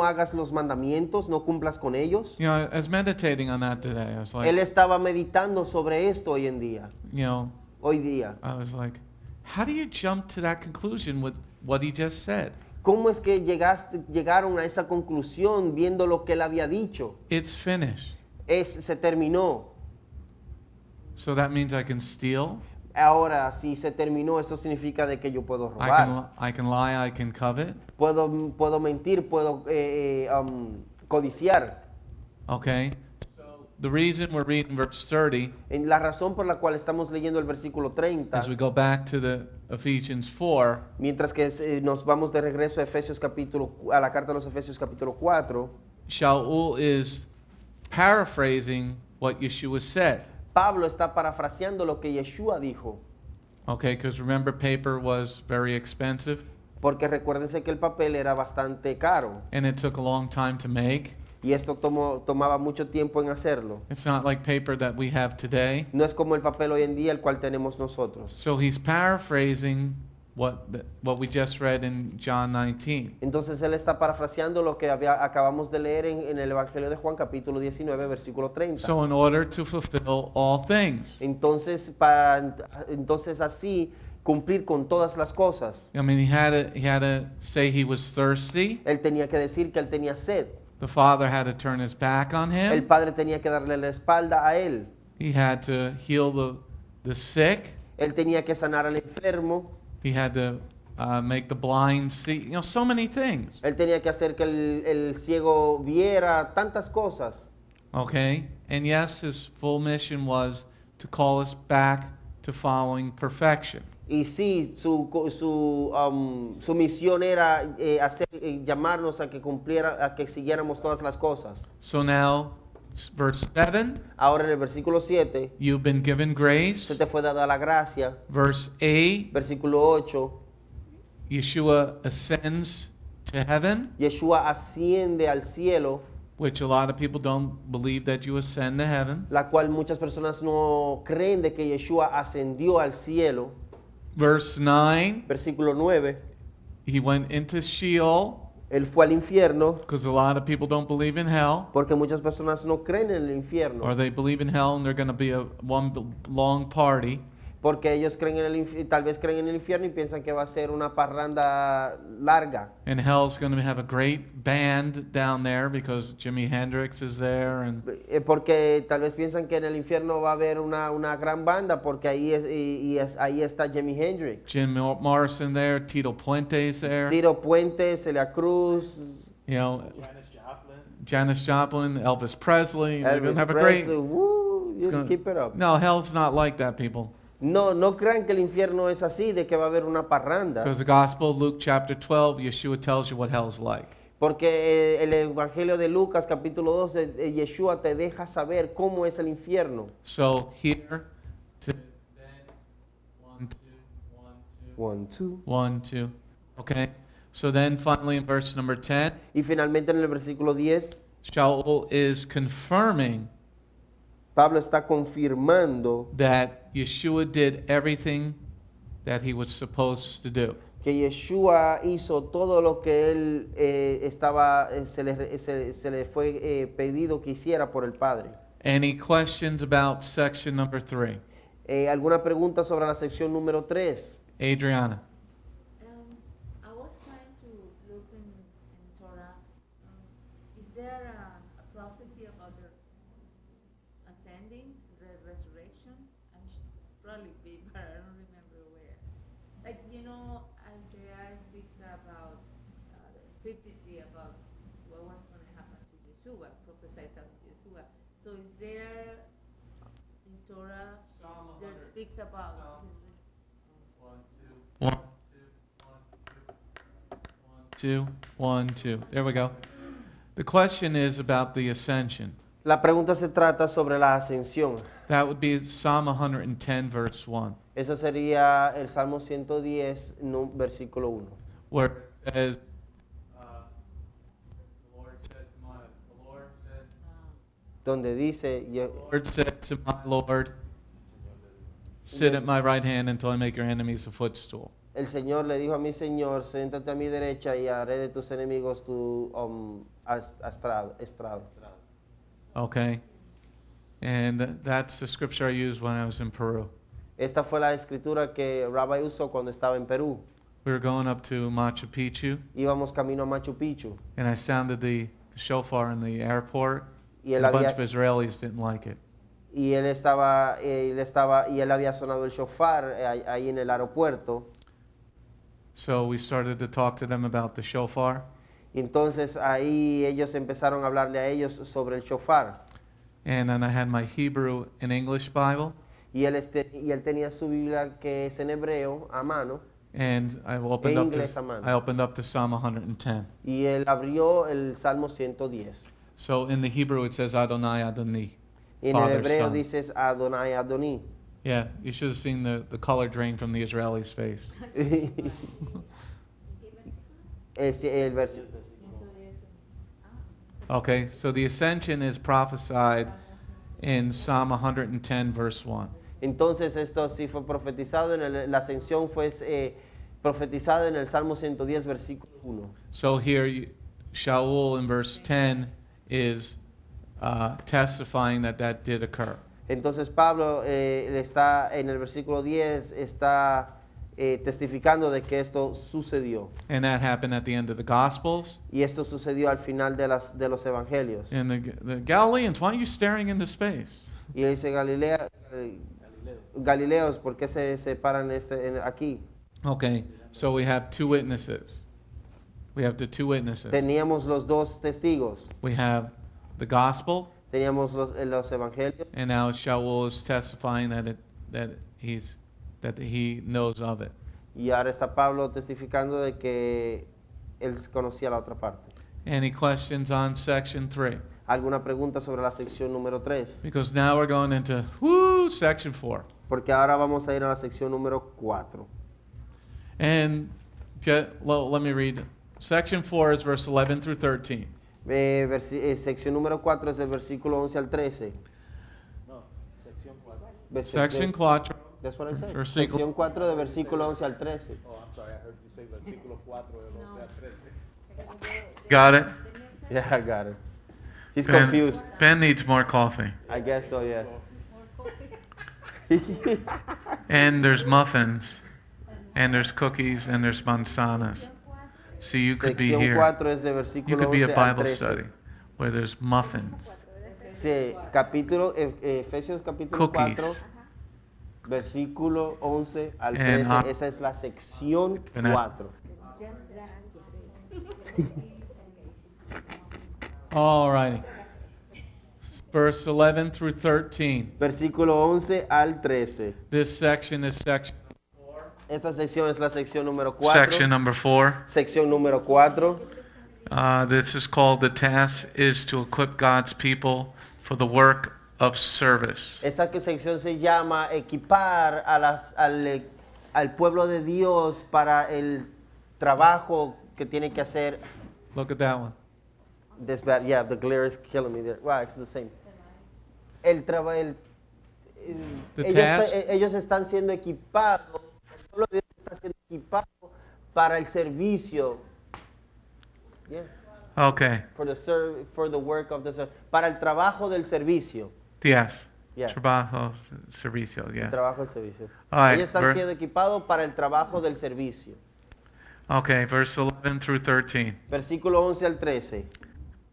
hagas los mandamientos, no cumplas con ellos? You know, I was meditating on that today. I was Él like, estaba meditando sobre esto hoy en día. Hoy día. I was like, how do you jump to that conclusion with what he just said? ¿Cómo es que llegaron a esa conclusión viendo lo que él había dicho? It's finished. Se terminó. So that means I can steal, Ahora, si se terminó, esto significa de que yo puedo I robar. can lie, I can covet. Puedo mentir, puedo codiciar. Okay? The reason we're reading verse 30, La razón por la cual estamos leyendo el versículo 30, as we go back to the Ephesians 4, mientras que nos vamos de regreso a la carta de los Efesios capítulo 4, Sha'ul is paraphrasing what Yeshua said. Pablo está parafraseando lo que Yeshua dijo. Okay, because remember, paper was very expensive, Porque recuérdense que el papel era bastante caro and it took a long time to make. y esto tomaba mucho tiempo en hacerlo. It's not like paper that we have today. No es como el papel hoy en día el cual tenemos nosotros. So he's paraphrasing what we just read in John 19. Entonces él está parafraseando lo que acabamos de leer en el Evangelio de Juan capítulo 19 versículo 30. So in order to fulfill all things, Entonces así cumplir con todas las cosas. I mean, he had to say he was thirsty. Él tenía que decir que él tenía sed. The Father had to turn his back on El him. Padre tenía que darle la espalda a él. He had to heal the sick. Él tenía que sanar al enfermo. He had to make the blind see. You know, so many things. Él tenía que hacer que el ciego viera tantas cosas. Okay? And yes, his full mission was to call us back to following perfection. Y sí, su misión era llamarnos a que siguiéramos todas las cosas. So now, verse 7, Ahora en el versículo 7, you've been given se grace. te fue dada la gracia. Verse 8, Versículo 8, Yeshua ascends to heaven, Yeshua asciende al cielo, which a lot of people don't believe that you ascend to heaven. la cual muchas personas no creen de que Yeshua ascendió al cielo. Verse 9, Versículo 9, he went into Sheol, él fue al infierno, because a lot of people don't believe in hell, porque muchas personas no creen en el infierno, or they believe in hell and they're going to be one long party. porque ellos creen tal vez creen en el infierno y piensan que va a ser una parranda larga. And hell's going to have a great band down there because Jimi Hendrix is there, and Porque tal vez piensan que en el infierno va a haber una gran banda, porque ahí ahí está Jimi Hendrix, Jim Morrison there, Tito Puente's there, Tiro Puente, Celia Cruz, you know, Janis Joplin. Janis Joplin, Elvis Presley. They're going Elvis to have a Presley. great. Woo, it's you gonna- keep it up. No, hell's not like that, people. No crean que el infierno es así, de que va a haber una parranda. Because the Gospel of Luke chapter 12, Yeshua tells you what hell's like. Porque el Evangelio de Lucas capítulo 12, Yeshua te deja saber cómo es el infierno. So here, to then, 1, 2, 1, 2, 1, 2. 1, 2. Okay. So then finally in verse number 10, Y finalmente en el versículo 10, Sha'ul is confirming Pablo está confirmando that Yeshua did everything that he was supposed to do. que Yeshua hizo todo lo que él se le fue pedido que hiciera por el Padre. Any questions about section number 3? ¿Alguna pregunta sobre la sección número 3? Adriana. I was trying to look in Torah. Is there a prophecy about the ascending, the resurrection? Probably be, but I don't remember where. Like, Isaiah speaks about 53 about what was going to happen to Yeshua, prophesied about Yeshua. So is there in Torah that speaks about his 1, 2, 1, 2. There we go. The question is about the ascension. La pregunta se trata sobre la ascensión. That would be Psalm 110, verse 1, Eso sería el Salmo 110, versículo 1. where it says, the Lord Donde dice, said to my Lord, sit at my right hand until I make your enemies a footstool. el Señor le dijo a mi Señor, siéntate a mi derecha y haré de tus enemigos tu estrado. Okay? And that's the scripture I used when I was in Peru. Esta fue la escritura que Rabbi usó cuando estaba en Perú. We were going up to Machu Picchu, Íbamos camino a Machu Picchu and I sounded the shofar in the airport. y And él a bunch of había, Israelis didn't like it. y él había sonado el shofar ahí en el aeropuerto. So we started to talk to them about the shofar. Y entonces ahí ellos empezaron a hablarle a ellos sobre el shofar. And then I had my Hebrew and English Bible. Y él tenía su Biblia que es en hebreo a mano. And I opened up Inglés a mano. to Psalm 110. Y él abrió el Salmo 110. So in the Hebrew it says Adonai Adoni. Y en el Father, hebreo Son. dices Adonai Adoni. Yeah, you should have seen the color drain from the Israeli's face. El versículo. Okay, so the ascension is prophesied in Psalm 110, verse 1. Entonces esto sí fue profetizado, la ascensión fue profetizada en el Salmo 110, versículo 1. So here, Sha'ul in verse 10 is testifying that that did occur. Entonces Pablo está en el versículo 10, está testificando de que esto sucedió. And that happened at the end of the Gospels. Y esto sucedió al final de los evangelios. And the Galileans, why are you staring into space? Y él dice, Galileos, ¿por qué se paran aquí? Okay, so we have two witnesses. We have the two witnesses. Teníamos los dos testigos. We have the Gospel, Teníamos los evangelios. and now Sha'ul is testifying that he knows of it. Y ahora está Pablo testificando de que él conocía la otra parte. Any questions on section 3? ¿Alguna pregunta sobre la sección número 3? Because now we're going into section 4. Porque ahora vamos a ir a la sección número 4. And let me read. Section 4 is verse 11 through 13. Sección número 4 es del versículo 11 al 13. No, sección 4. Section 4. That's what I said. Versículo- Sección 4 de versículo 11 al 13. Oh, I'm sorry, I heard you say versículo 4 del 11 al 13. Got it? Yeah, I got it. He's confused. Ben needs more coffee. I guess so, yeah. And there's muffins. And there's cookies. And there's manzanas. So you could be Sección here. 4 es de You versículo could be 11 a al Bible 13. study where there's muffins. Sí, capítulo, Efesios capítulo Cookies. 4, versículo 11 al And 13. Esa es la sección And I- 4. All righty. Verse 11 through 13. Versículo 11 al 13. This section is section Esta sección es la sección número 4. number 4. Sección número 4. This is called the task is to equip God's people for the work of service. Esta sección se llama equipar al pueblo de Dios para el trabajo que tiene que hacer. Look at that one. Yeah, the glare is killing me there. Wow, it's the same. El trabajo. The task? Ellos están siendo equipados. El pueblo de Dios está siendo equipado para el servicio. Yeah. Okay. For the work of the para el trabajo del servicio. Yes. Yeah. Trabajo, servicio, El yes. trabajo del servicio. All right, Ellos están siendo equipados para el trabajo del servicio. Okay, verse 11 through 13. Versículo 11 al 13.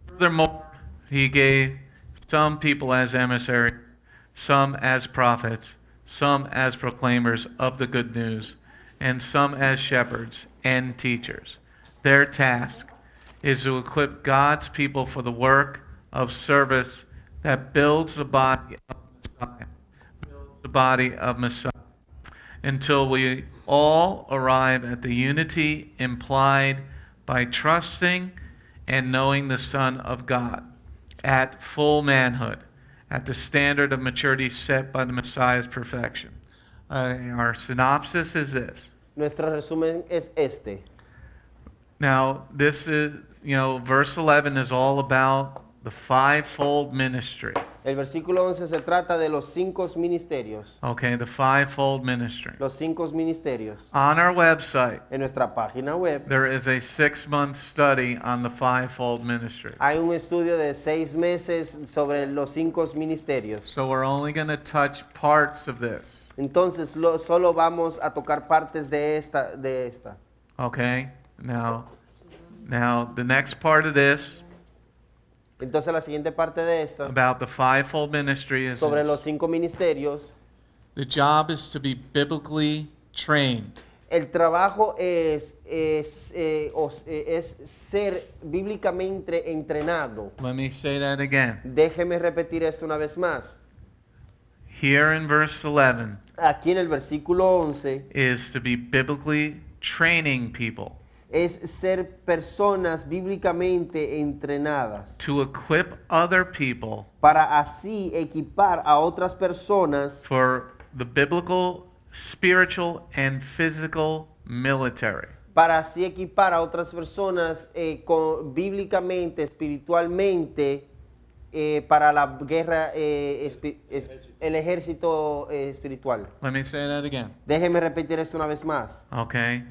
Furthermore, he gave some people as emissaries, some as prophets, some as proclaimers of the good news, and some as shepherds and teachers. Their task is to equip God's people for the work of service that builds the body of Messiah, until we all arrive at the unity implied by trusting and knowing the Son of God, at full manhood, at the standard of maturity set by the Messiah's perfection. Our synopsis is this. Nuestro resumen es este. Now, this is, verse 11 is all about the fivefold ministry. El versículo 11 se trata de los 5 ministerios. Okay, the fivefold ministry. Los 5 ministerios. On our website, En nuestra página web there is a 6-month study on the fivefold ministry. hay un estudio de 6 meses sobre los 5 ministerios. So we're only going to touch parts of this. Entonces solo vamos a tocar partes de esta. Okay? Now the next part of this Entonces la siguiente parte de esta about the fivefold ministry is sobre los this. 5 ministerios. The job is to be biblically trained. El trabajo es ser bíblicamente entrenado. Let me say that again. Déjeme repetir esto una vez más. Here in verse 11 Aquí en el versículo 11 is to be biblically training people es ser personas bíblicamente entrenadas to equip other people para así equipar a otras personas for the biblical, spiritual, and physical military. para así equipar a otras personas bíblicamente, espiritualmente, para la guerra, el ejército espiritual. Let me say that again. Déjeme repetir esto una vez más. Okay?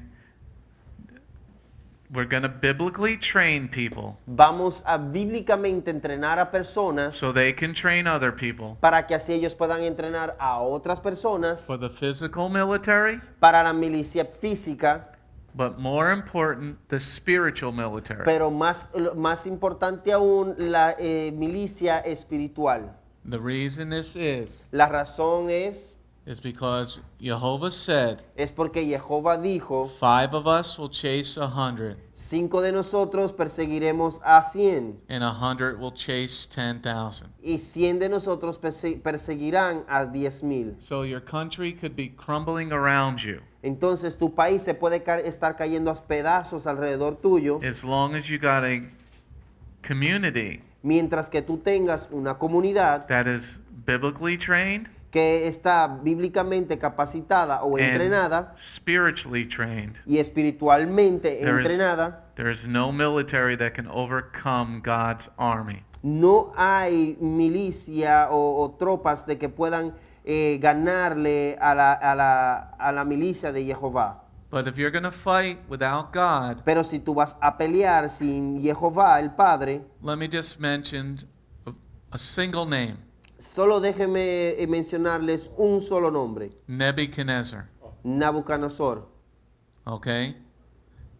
we're going to biblically train people Vamos a bíblicamente entrenar a personas so they can train other people para que así ellos puedan entrenar a otras personas for the physical military, para la milicia física, but more important, the spiritual military. pero más importante aún, la milicia espiritual. The reason this is La razón es because Jehovah said, porque Jehová dijo, 5 of us will chase 100, 5 de nosotros perseguiremos a 100 and 100 will chase 10,000. y 100 de nosotros perseguirán a 10,000. So your country could be crumbling around you Entonces tu país se puede estar cayendo a pedazos alrededor tuyo, as long as you got a community mientras que tú tengas una comunidad that is biblically trained que está bíblicamente capacitada o and entrenada spiritually trained. y espiritualmente entrenada. There is no military that can overcome God's army. No hay milicia o tropas de que puedan ganarle a la milicia de Jehová. But if you're going to fight without God, Pero si tú vas a pelear sin Jehová, el Padre, let me just mention a single name, solo déjenme mencionarles un solo nombre: Nebuchadnezzar. Nabucodonosor. Okay?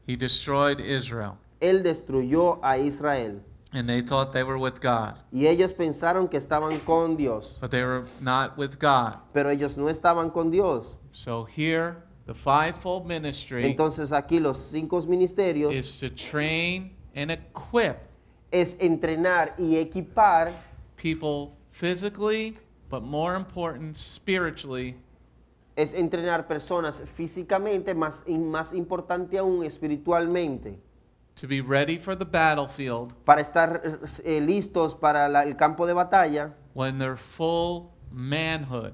He destroyed Israel, Él destruyó a Israel and they thought they were with God, y ellos pensaron que estaban con Dios, but they were not with God. pero ellos no estaban con Dios. So here, the fivefold ministry Entonces aquí los 5 ministerios is to train and equip es entrenar y equipar people physically, but more important, spiritually, es entrenar personas físicamente, más importante aún espiritualmente, to be ready for the battlefield para estar listos para el campo de batalla when they're full manhood.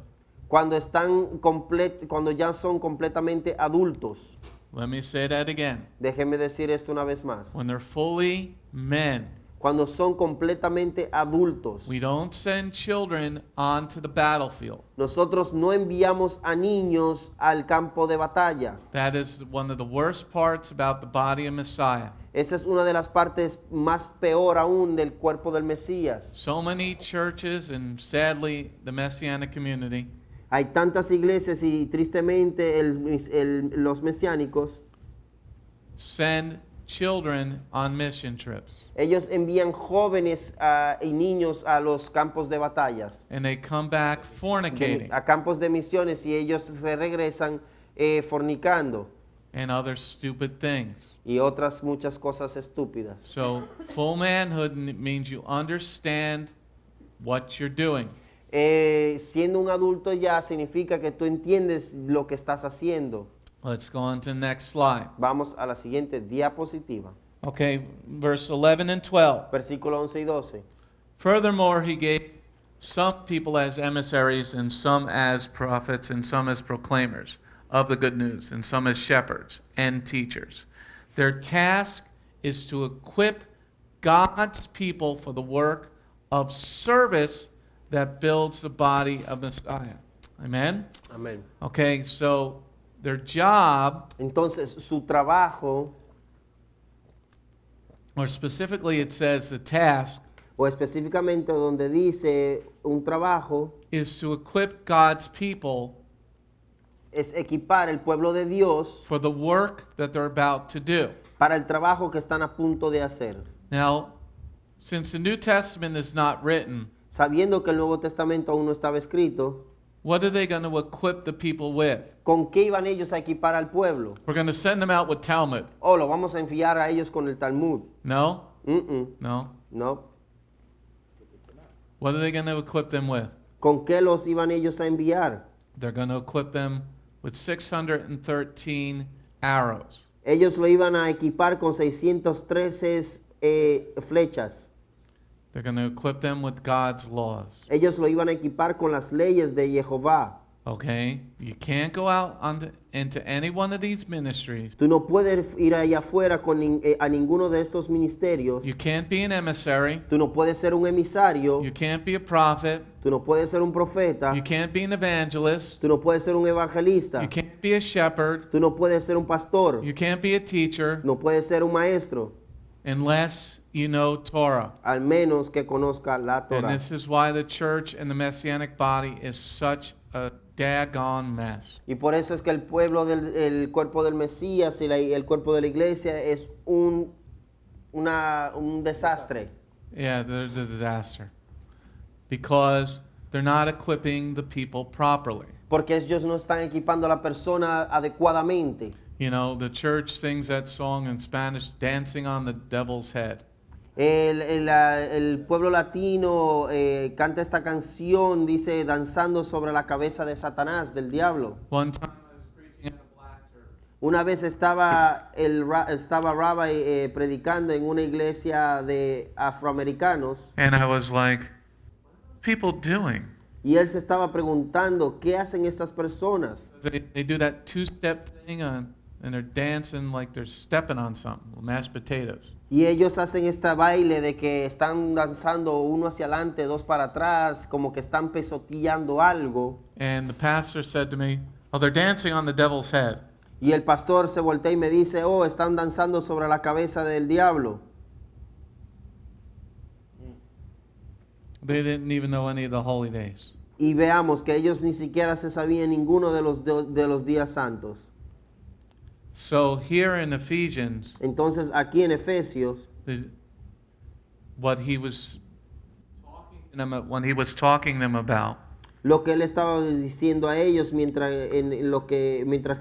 cuando ya son completamente adultos. Let me say that again. Déjenme decir esto una vez más. When they're fully men. Cuando son completamente adultos. We don't send children onto the battlefield. Nosotros no enviamos a niños al campo de batalla. That is one of the worst parts about the body of Messiah. Esa es una de las partes más peor aún del cuerpo del Mesías. So many churches and sadly the Messianic community Hay tantas iglesias y tristemente los mesiánicos, send children on mission trips. ellos envían jóvenes y niños a los campos de batallas, And they come back fornicating a campos de misiones, y ellos se regresan fornicando and other stupid things. y otras muchas cosas estúpidas. So full manhood means you understand what you're doing. Siendo un adulto ya significa que tú entiendes lo que estás haciendo. Let's go on to the next slide. Vamos a la siguiente diapositiva. Okay, verse 11 and 12. Versículo 11 y 12. Furthermore, he gave some people as emissaries, and some as prophets, and some as proclaimers of the good news, and some as shepherds and teachers. Their task is to equip God's people for the work of service that builds the body of Messiah. Amen? Amén. Okay, so their job, Entonces su trabajo, or specifically it says the task, o específicamente donde dice un trabajo, is to equip God's people es equipar el pueblo de Dios for the work that they're about to do. para el trabajo que están a punto de hacer. Now, since the New Testament is not written, Sabiendo que el Nuevo Testamento aún no estaba escrito, what are they going to equip the people with? ¿con qué iban ellos a equipar al pueblo? We're going to send them out with Talmud. Oh, lo vamos a enviar a ellos con el Talmud. No? Mm-mm, No. no. What are they going to equip them with? ¿Con qué los iban ellos a enviar? They're going to equip them with 613 arrows. Ellos lo iban a equipar con 613 flechas. They're going to equip them with God's laws. Ellos lo iban a equipar con las leyes de Jehová. Okay? You can't go out into any one of these ministries. Tú no puedes ir allá afuera a ninguno de estos ministerios. You can't be an emissary. Tú no puedes ser un emisario. You can't be a prophet. Tú no puedes ser un profeta. You can't be an evangelist. Tú no puedes ser un evangelista. You can't be a shepherd. Tú no puedes ser un pastor. You can't be a teacher No puedes ser un maestro. unless you know Torah. Al menos que conozca la And Torah. this is why the church and the Messianic body is such a daggone mess. Y por eso es que el cuerpo del Mesías y el cuerpo de la iglesia es un desastre. Yeah, there's a disaster. Because they're not equipping the people properly. Porque ellos no están equipando a la persona adecuadamente. You know, the church sings that song in Spanish, Dancing on the Devil's Head. El pueblo latino canta esta canción, dice, danzando sobre la cabeza de Satanás, del diablo. One time I was preaching at a black church. Una vez estaba Rabbi predicando en una iglesia de afroamericanos And I was like, what are people doing? y él se estaba preguntando, ¿qué hacen estas personas? They do that two-step thing and they're dancing like they're stepping on something, mashed potatoes. Y ellos hacen este baile de que están danzando uno hacia adelante, dos para atrás, como que están pesoteando algo. And the pastor said to me, oh, they're dancing on the devil's head. Y el pastor se voltea y me dice, oh, están danzando sobre la cabeza del diablo. They didn't even know any of the holy days. Y veamos que ellos ni siquiera se sabían ninguno de los días santos. So here in Ephesians, Entonces aquí en Efesios, what he was when he was talking them about lo que él estaba diciendo a ellos mientras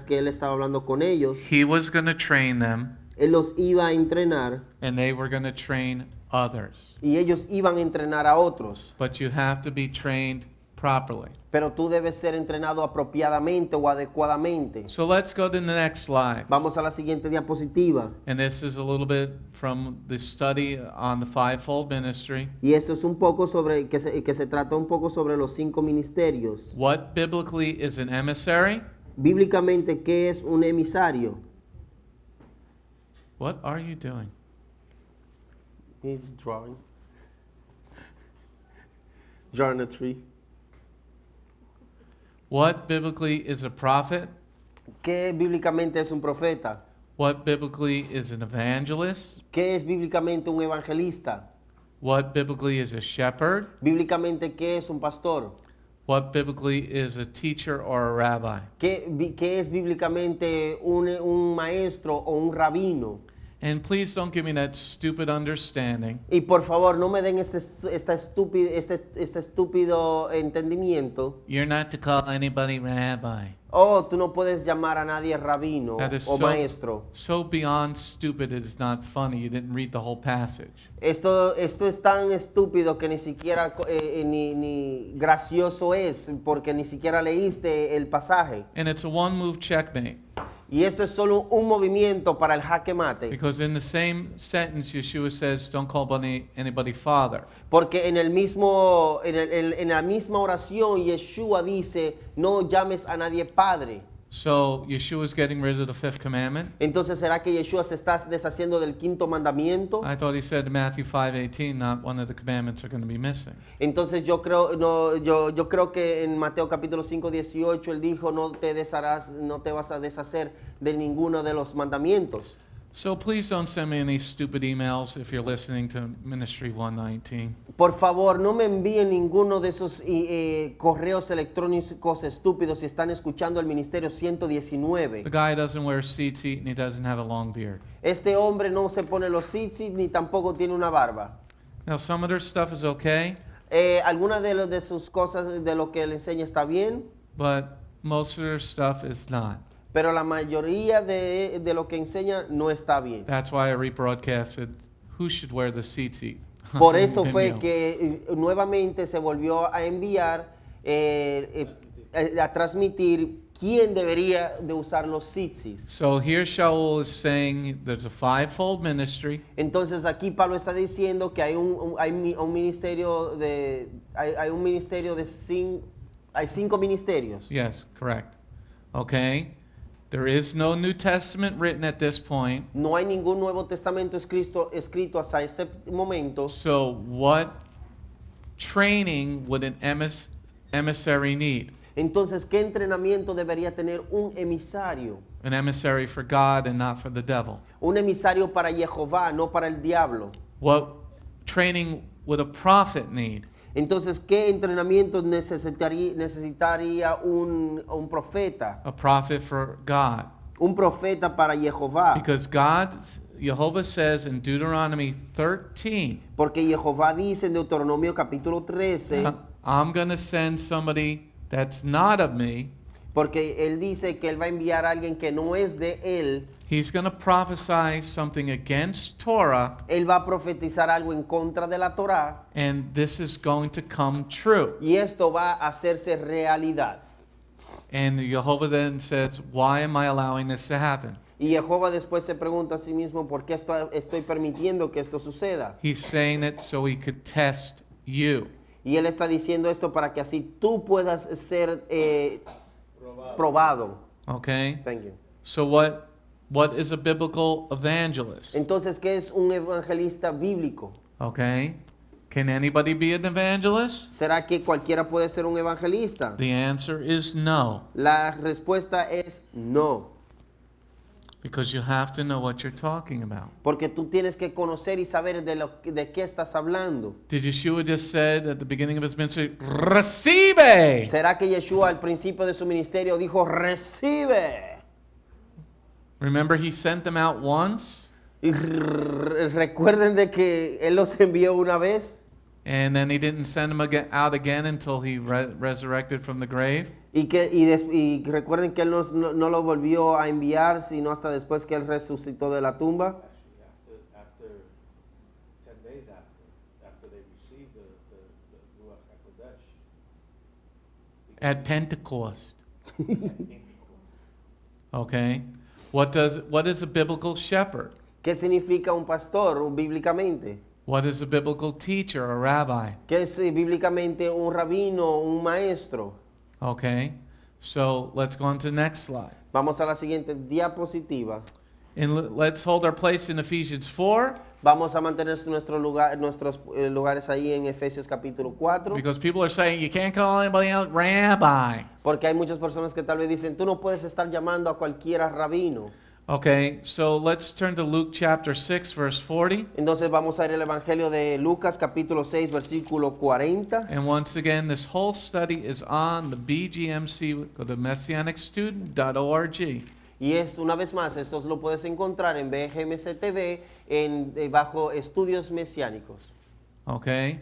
que él estaba hablando con ellos, he was going to train them él los iba a entrenar and they were going to train others. y ellos iban a entrenar a otros. But you have to be trained properly. Pero tú debes ser entrenado apropiadamente o adecuadamente. So let's go to the next slide. Vamos a la siguiente diapositiva. And this is a little bit from the study on the fivefold ministry. Y esto es un poco sobre que se trata un poco sobre los 5 ministerios. What biblically is an emissary? Bíblicamente, ¿qué es un emisario? What are you doing? Drawing. Drawing a tree. What biblically is a prophet? ¿Qué bíblicamente es un profeta? What biblically is an evangelist? ¿Qué es bíblicamente un evangelista? What biblically is a shepherd? Bíblicamente, ¿qué es un pastor? What biblically is a teacher or a rabbi? ¿Qué es bíblicamente un maestro o un rabino? And please don't give me that stupid understanding Y por favor, no me den este estúpido entendimiento. you're not to call anybody rabbi. Oh, tú no puedes llamar a nadie rabino That is o maestro. so beyond stupid it's not funny. You didn't read the whole passage. Esto es tan estúpido que ni siquiera ni gracioso es, porque ni siquiera leíste el pasaje. And it's a one-move checkmate. Y esto es solo un movimiento para el jaque mate. Because in the same sentence, Yeshua says, don't call anybody father. Porque en la misma oración, Yeshua dice, no llames a nadie padre. So Yeshua's getting rid of the fifth commandment. Entonces, ¿será que Yeshua se está deshaciendo del quinto mandamiento? I thought he said in Matthew 5:18, not one of the commandments are going to be missing. Entonces yo creo que en Mateo capítulo 5:18 él dijo, no te vas a deshacer de ninguno de los mandamientos. So please don't send me any stupid emails if you're listening to Ministry 119. Por favor, no me envíen ninguno de esos correos electrónicos estúpidos si están escuchando el Ministerio 119. The guy doesn't wear tzitzit and he doesn't have a long beard. Este hombre no se pone los tzitzit ni tampoco tiene una barba. Now some of their stuff is okay, Alguna de sus cosas de lo que él enseña está bien, but most of their stuff is not. pero la mayoría de lo que enseña no está bien. That's why I rebroadcasted who should wear the tzitzit. Por eso fue Video. que nuevamente se volvió a enviar, a transmitir quién debería de usar los tzitzis. So here Sha'ul is saying there's a fivefold ministry. Entonces aquí Pablo está diciendo que hay un ministerio de Hay 5 ministerios. Yes, correct. Okay? There is no New Testament written at this point. No hay ningún Nuevo Testamento escrito hasta este momento. So what training would an emissary need? Entonces, ¿qué entrenamiento debería tener un emisario? An emissary for God and not for the devil. Un emisario para Jehová, no para el diablo. What training would a prophet need? Entonces, ¿qué entrenamiento necesitaría un profeta? A prophet for God. Un profeta para Jehová. Because Jehovah says in Deuteronomy 13, Porque Jehová dice en Deuteronomio capítulo 13, I'm going to send somebody that's not of me. porque él dice que él va a enviar a alguien que no es de él. He's going to prophesy something against Torah, Él va a profetizar algo en contra de la Torá. and this is going to come true. Y esto va a hacerse realidad. And Jehovah then says, why am I allowing this to happen? Y Jehová después se pregunta a sí mismo, ¿por qué estoy permitiendo que esto suceda? He's saying it so he could test you. Y él está diciendo esto para que así tú puedas ser probado. Okay? Thank you. So what is a biblical evangelist? Entonces, ¿qué es un evangelista bíblico? Okay? Can anybody be an evangelist? ¿Será que cualquiera puede ser un evangelista? The answer is no, La respuesta es no. because you have to know what you're talking about. Porque tú tienes que conocer y saber de qué estás hablando. Did Yeshua just said at the beginning of his ministry, recibe? ¿Será que Yeshua al principio de su ministerio dijo, recibe? Remember he sent them out once, Y recuerden de que Él los envió una vez and then he didn't send them out again until he resurrected from the grave. y recuerden que Él no lo volvió a enviar sino hasta después que Él resucitó de la tumba. After 10 days after they received the Ruach HaKodesh. At Pentecost. Okay? What is a biblical shepherd? ¿Qué significa un pastor bíblicamente? What is a biblical teacher, a rabbi? ¿Qué es bíblicamente un rabino, un maestro? Okay? So let's go on to the next slide. Vamos a la siguiente diapositiva. And let's hold our place in Ephesians 4, Vamos a mantener nuestros lugares ahí en Efesios capítulo 4. because people are saying you can't call anybody else rabbi. Porque hay muchas personas que tal vez dicen, tú no puedes estar llamando a cualquiera rabino. Okay, so let's turn to Luke chapter 6, verse 40. Entonces vamos a ir al Evangelio de Lucas capítulo 6 versículo 40. And once again, this whole study is on the Bgmc, go to messianicstudent.org. Y es una vez más, esto lo puedes encontrar en Bgmc TV bajo estudios mesiánicos. Okay?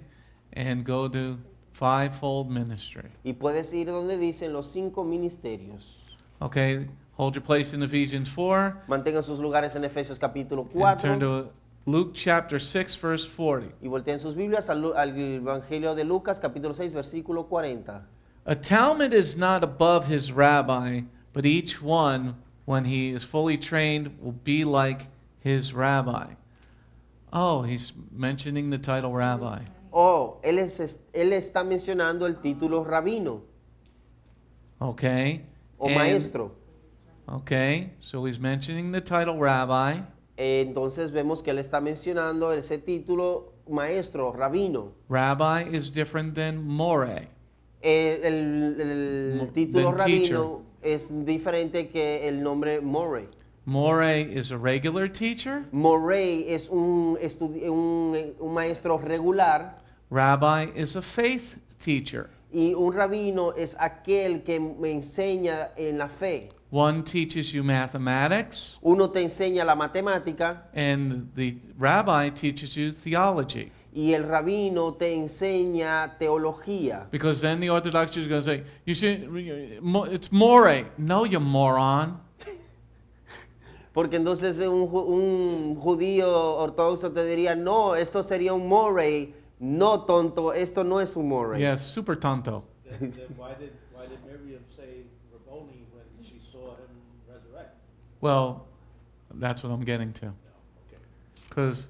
And go to fivefold ministry. Y puedes ir donde dicen los 5 ministerios. Okay, hold your place in Ephesians 4 Mantengan sus lugares en Efesios capítulo and turn 4. to Luke chapter 6, verse 40. Y volteen sus Biblias al Evangelio de Lucas capítulo 6 versículo 40. A Talmud is not above his rabbi, but each one, when he is fully trained, will be like his rabbi. Oh, he's mentioning the title rabbi. Oh, él está mencionando el título rabino Okay? o And- maestro. Okay, so he's mentioning the title rabbi. Entonces vemos que él está mencionando ese título maestro, rabino. Rabbi is different than more. El título Than teacher. rabino es diferente que el nombre Morey. More is a regular teacher. Morey es un maestro regular Rabbi is a faith teacher. y un rabino es aquel que me enseña en la fe. One teaches you mathematics, Uno te enseña la matemática and the rabbi teaches you theology. y el rabino te enseña teología. Because then the Orthodox Jew is going to say, "You should, it's more." No, you moron. Porque entonces un judío ortodoxo te diría, no, esto sería un morey, no tonto, esto no es un morey. Yes, super tonto. Then why did Miriam say Rabboni when she saw him resurrect? Well, that's what I'm getting to. Okay. Because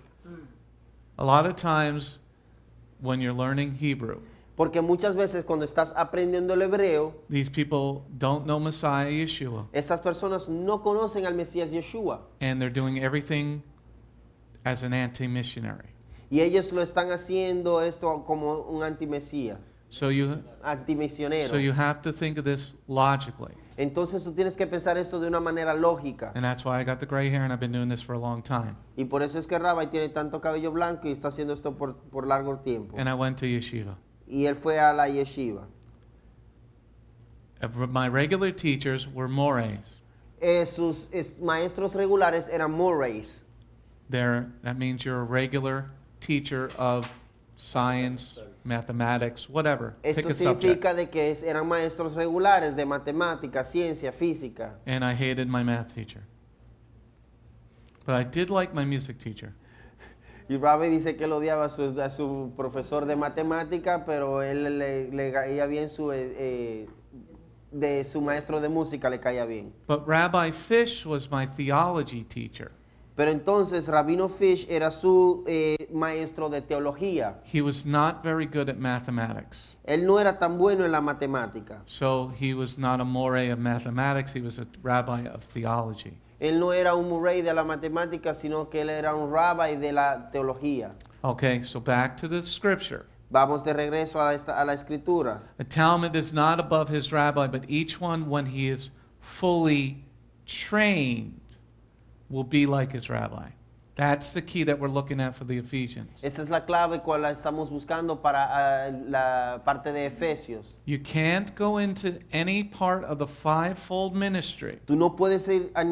a lot of times when you're learning Hebrew, Porque muchas veces cuando estás aprendiendo el hebreo, these people don't know Messiah Yeshua, estas personas no conocen al Mesías Yeshua. and they're doing everything as an anti-missionary. Y ellos lo están haciendo esto como un antimesías, So you antimisionero. have to think of this logically. Entonces tú tienes que pensar esto de una manera lógica. And that's why I got the gray hair and I've been doing this for a long time. Y por eso es que Rabbi tiene tanto cabello blanco y está haciendo esto por largo tiempo. And I went to yeshiva. Y él fue a la yeshiva. My regular teachers were mores. Sus maestros regulares eran Morays. That means you're a regular teacher of science, mathematics, whatever. Pick Esto a subject. significa de que eran maestros regulares de matemática, ciencia, física. And I hated my math teacher. But I did like my music teacher. Y Rabbi dice que él odiaba a su profesor de matemática, pero él le caía bien de su maestro de música le caía bien. But Rabbi Fish was my theology teacher. Pero entonces Rabino Fish era su maestro de teología. He was not very good at mathematics. Él no era tan bueno en la matemática. So he was not a more of mathematics, he was a rabbi of theology. Él no era un Murray de la matemática, sino que él era un rabbi de la teología. Okay, so back to the scripture. Vamos de regreso a la escritura. A Talmud is not above his rabbi, but each one, when he is fully trained, will be like his rabbi. That's the key that we're looking at for the Ephesians. Esa es la clave cual la estamos buscando para la parte de Efesios. You can't go into any part of the fivefold ministry. Tú no puedes ir a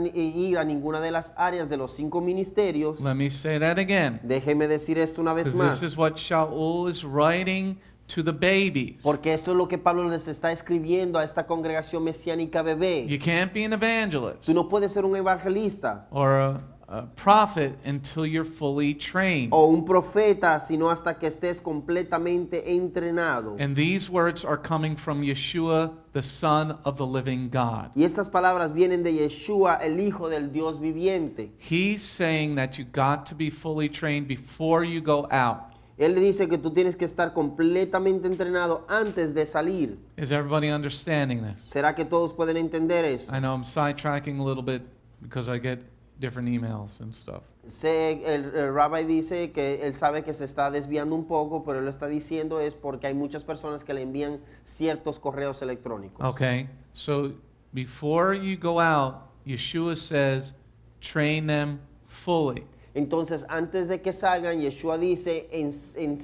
ninguna de las áreas de los 5 ministerios. Let me say that again. Déjeme decir esto una vez Because más. this is what Sha'ul is writing to the babies. Porque esto es lo que Pablo les está escribiendo a esta congregación mesiánica bebé. You can't be an evangelist Tú no puedes ser un evangelista or a prophet until you're fully trained. o un profeta, sino hasta que estés completamente entrenado. And these words are coming from Yeshua, the Son of the living God. Y estas palabras vienen de Yeshua, el Hijo del Dios viviente. He's saying that you got to be fully trained before you go out. Él le dice que tú tienes que estar completamente entrenado antes de salir. Is everybody understanding this? ¿Será que todos pueden entender eso? I know I'm sidetracking a little bit because I get different emails and stuff. El rabbi dice que él sabe que se está desviando un poco, pero él lo está diciendo es porque hay muchas personas que le envían ciertos correos electrónicos. Okay, so before you go out, Yeshua says, train them fully. Entonces, antes de que salgan, Yeshua dice,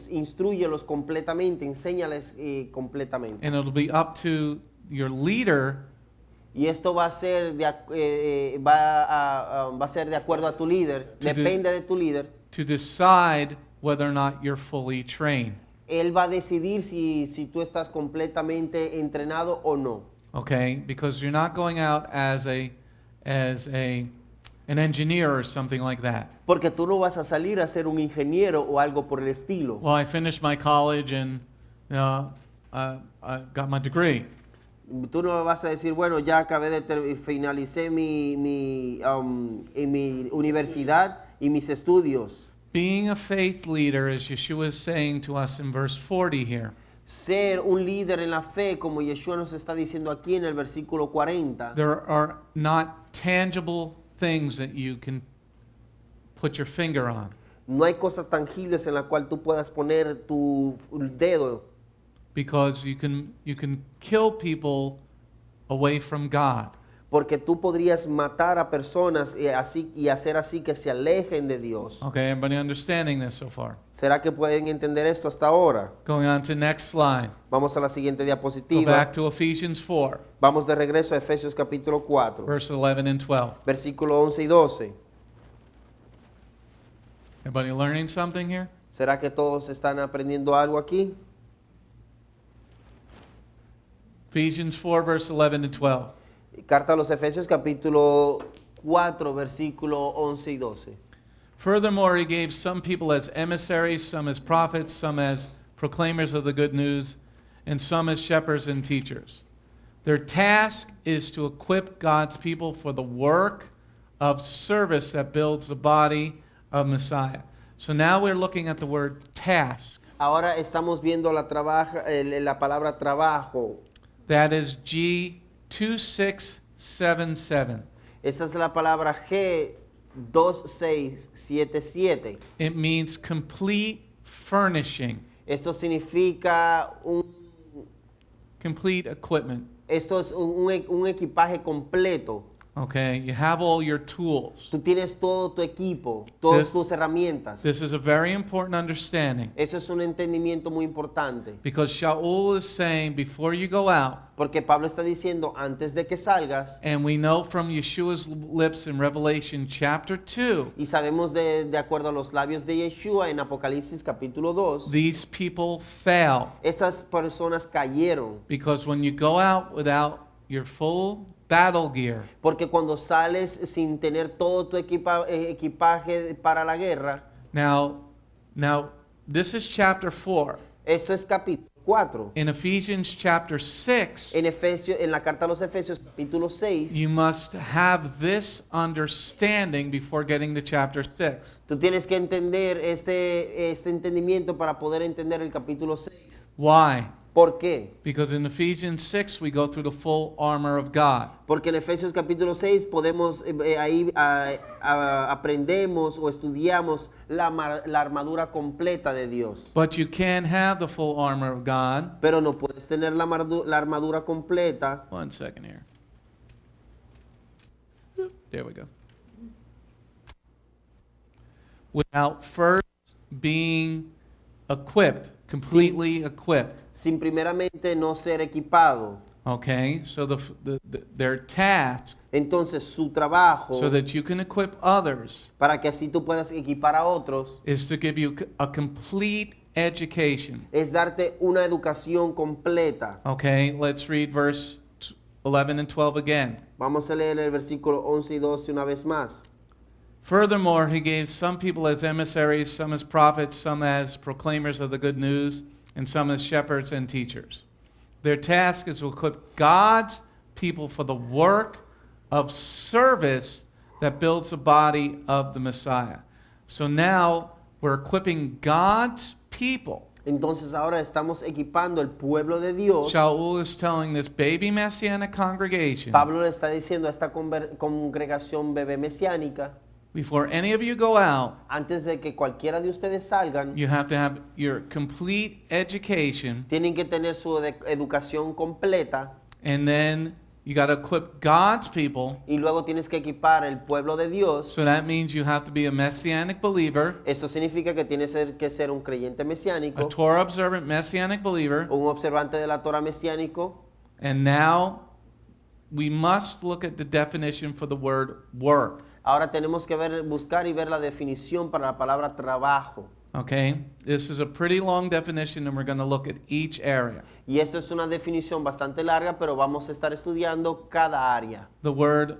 instrúyelos completamente, enséñales completamente. And it'll be up to your leader Y esto va a ser va a ser de acuerdo a tu líder, To do- depende de tu líder. to decide whether or not you're fully trained. Él va a decidir si tú estás completamente entrenado o no. Okay, because you're not going out as an engineer or something like that. Porque tú no vas a salir a ser un ingeniero o algo por el estilo. Well, I finished my college and I got my degree. Tú no vas a decir, bueno, ya acabé finalicé mi universidad y mis estudios. Being a faith leader, as Yeshua is saying to us in verse 40 here, Ser un líder en la fe, como Yeshua nos está diciendo aquí en el versículo 40. there are not tangible things that you can put your finger on. No hay cosas tangibles en las cuales tú puedas poner tu dedo. Because you can kill people away from God. Porque tú podrías matar a personas y hacer así que se alejen de Dios. Okay, everybody understanding this so far? ¿Será que pueden entender esto hasta ahora? Going on to next slide. Vamos a la siguiente Go diapositiva. back to Ephesians 4, Vamos de regreso a Efesios capítulo 4, verse 11 and 12. versículo 11 y 12. Everybody learning something here? ¿Será que todos están aprendiendo algo aquí? Ephesians 4, verse 11 and 12. Carta a los Efesios capítulo 4, versículo 11 y 12. Furthermore, he gave some people as emissaries, some as prophets, some as proclaimers of the good news, and some as shepherds and teachers. Their task is to equip God's people for the work of service that builds the body of Messiah. So now we're looking at the word task. Ahora estamos viendo la palabra trabajo. That is G2677. Esta es la palabra G2677. It means complete furnishing, Esto significa complete equipment. esto es un equipaje completo. Okay, you have all your tools. Tú tienes todo tu equipo, todas This- tus herramientas. This is a very important understanding Eso es un entendimiento muy importante. because Sha'ul is saying before you go out, Porque Pablo está diciendo, antes de que salgas, and we know from Yeshua's lips in Revelation chapter 2, y sabemos de acuerdo a los labios de Yeshua en Apocalipsis capítulo 2, these people fail estas personas cayeron. because when you go out without your full battle gear, Porque cuando sales sin tener todo tu equipaje para la guerra, now this is chapter 4. esto es capítulo 4. In Ephesians chapter 6, En la carta a los Efesios capítulo 6, you must have this understanding before getting to chapter 6. tú tienes que entender este entendimiento para poder entender el capítulo 6. Why? ¿Por qué? Because in Ephesians 6 we go through the full armor of God. Porque en Efesios capítulo 6 podemos, aprendemos o estudiamos la armadura completa de Dios. But you can't have the full armor of God. Pero no puedes tener la armadura completa. 1 second here. There we go. Without first being equipped, completely equipped. Sin primeramente no ser equipado. Okay, so their task, Entonces su trabajo, so that you can equip others, para que así tú puedas equipar a otros, is to give you a complete education. es darte una educación completa. Okay, let's read verse 11 and 12 again. Vamos a leer el versículo 11 y 12 una vez más. Furthermore, he gave some people as emissaries, some as prophets, some as proclaimers of the good news, and some as shepherds and teachers. Their task is to equip God's people for the work of service that builds the body of the Messiah. So now we're equipping God's people. Entonces ahora estamos equipando el pueblo de Dios. Sha'ul is telling this baby Messianic congregation, Pablo le está diciendo a esta congregación bebé mesiánica, before any of you go out, antes de que cualquiera de ustedes salgan, you have to have your complete education, tienen que tener su educación completa, and then you got to equip God's people. y luego tienes que equipar el pueblo de Dios. So that means you have to be a Messianic believer, Esto significa que tienes que ser un creyente a mesiánico, Torah observant Messianic believer, un observante de la Torah mesiánico. and now we must look at the definition for the word work. Ahora tenemos que buscar y ver la definición para la palabra trabajo. Okay? This is a pretty long definition, and we're going to look at each area. Y esto es una definición bastante larga, pero vamos a estar estudiando cada área. The word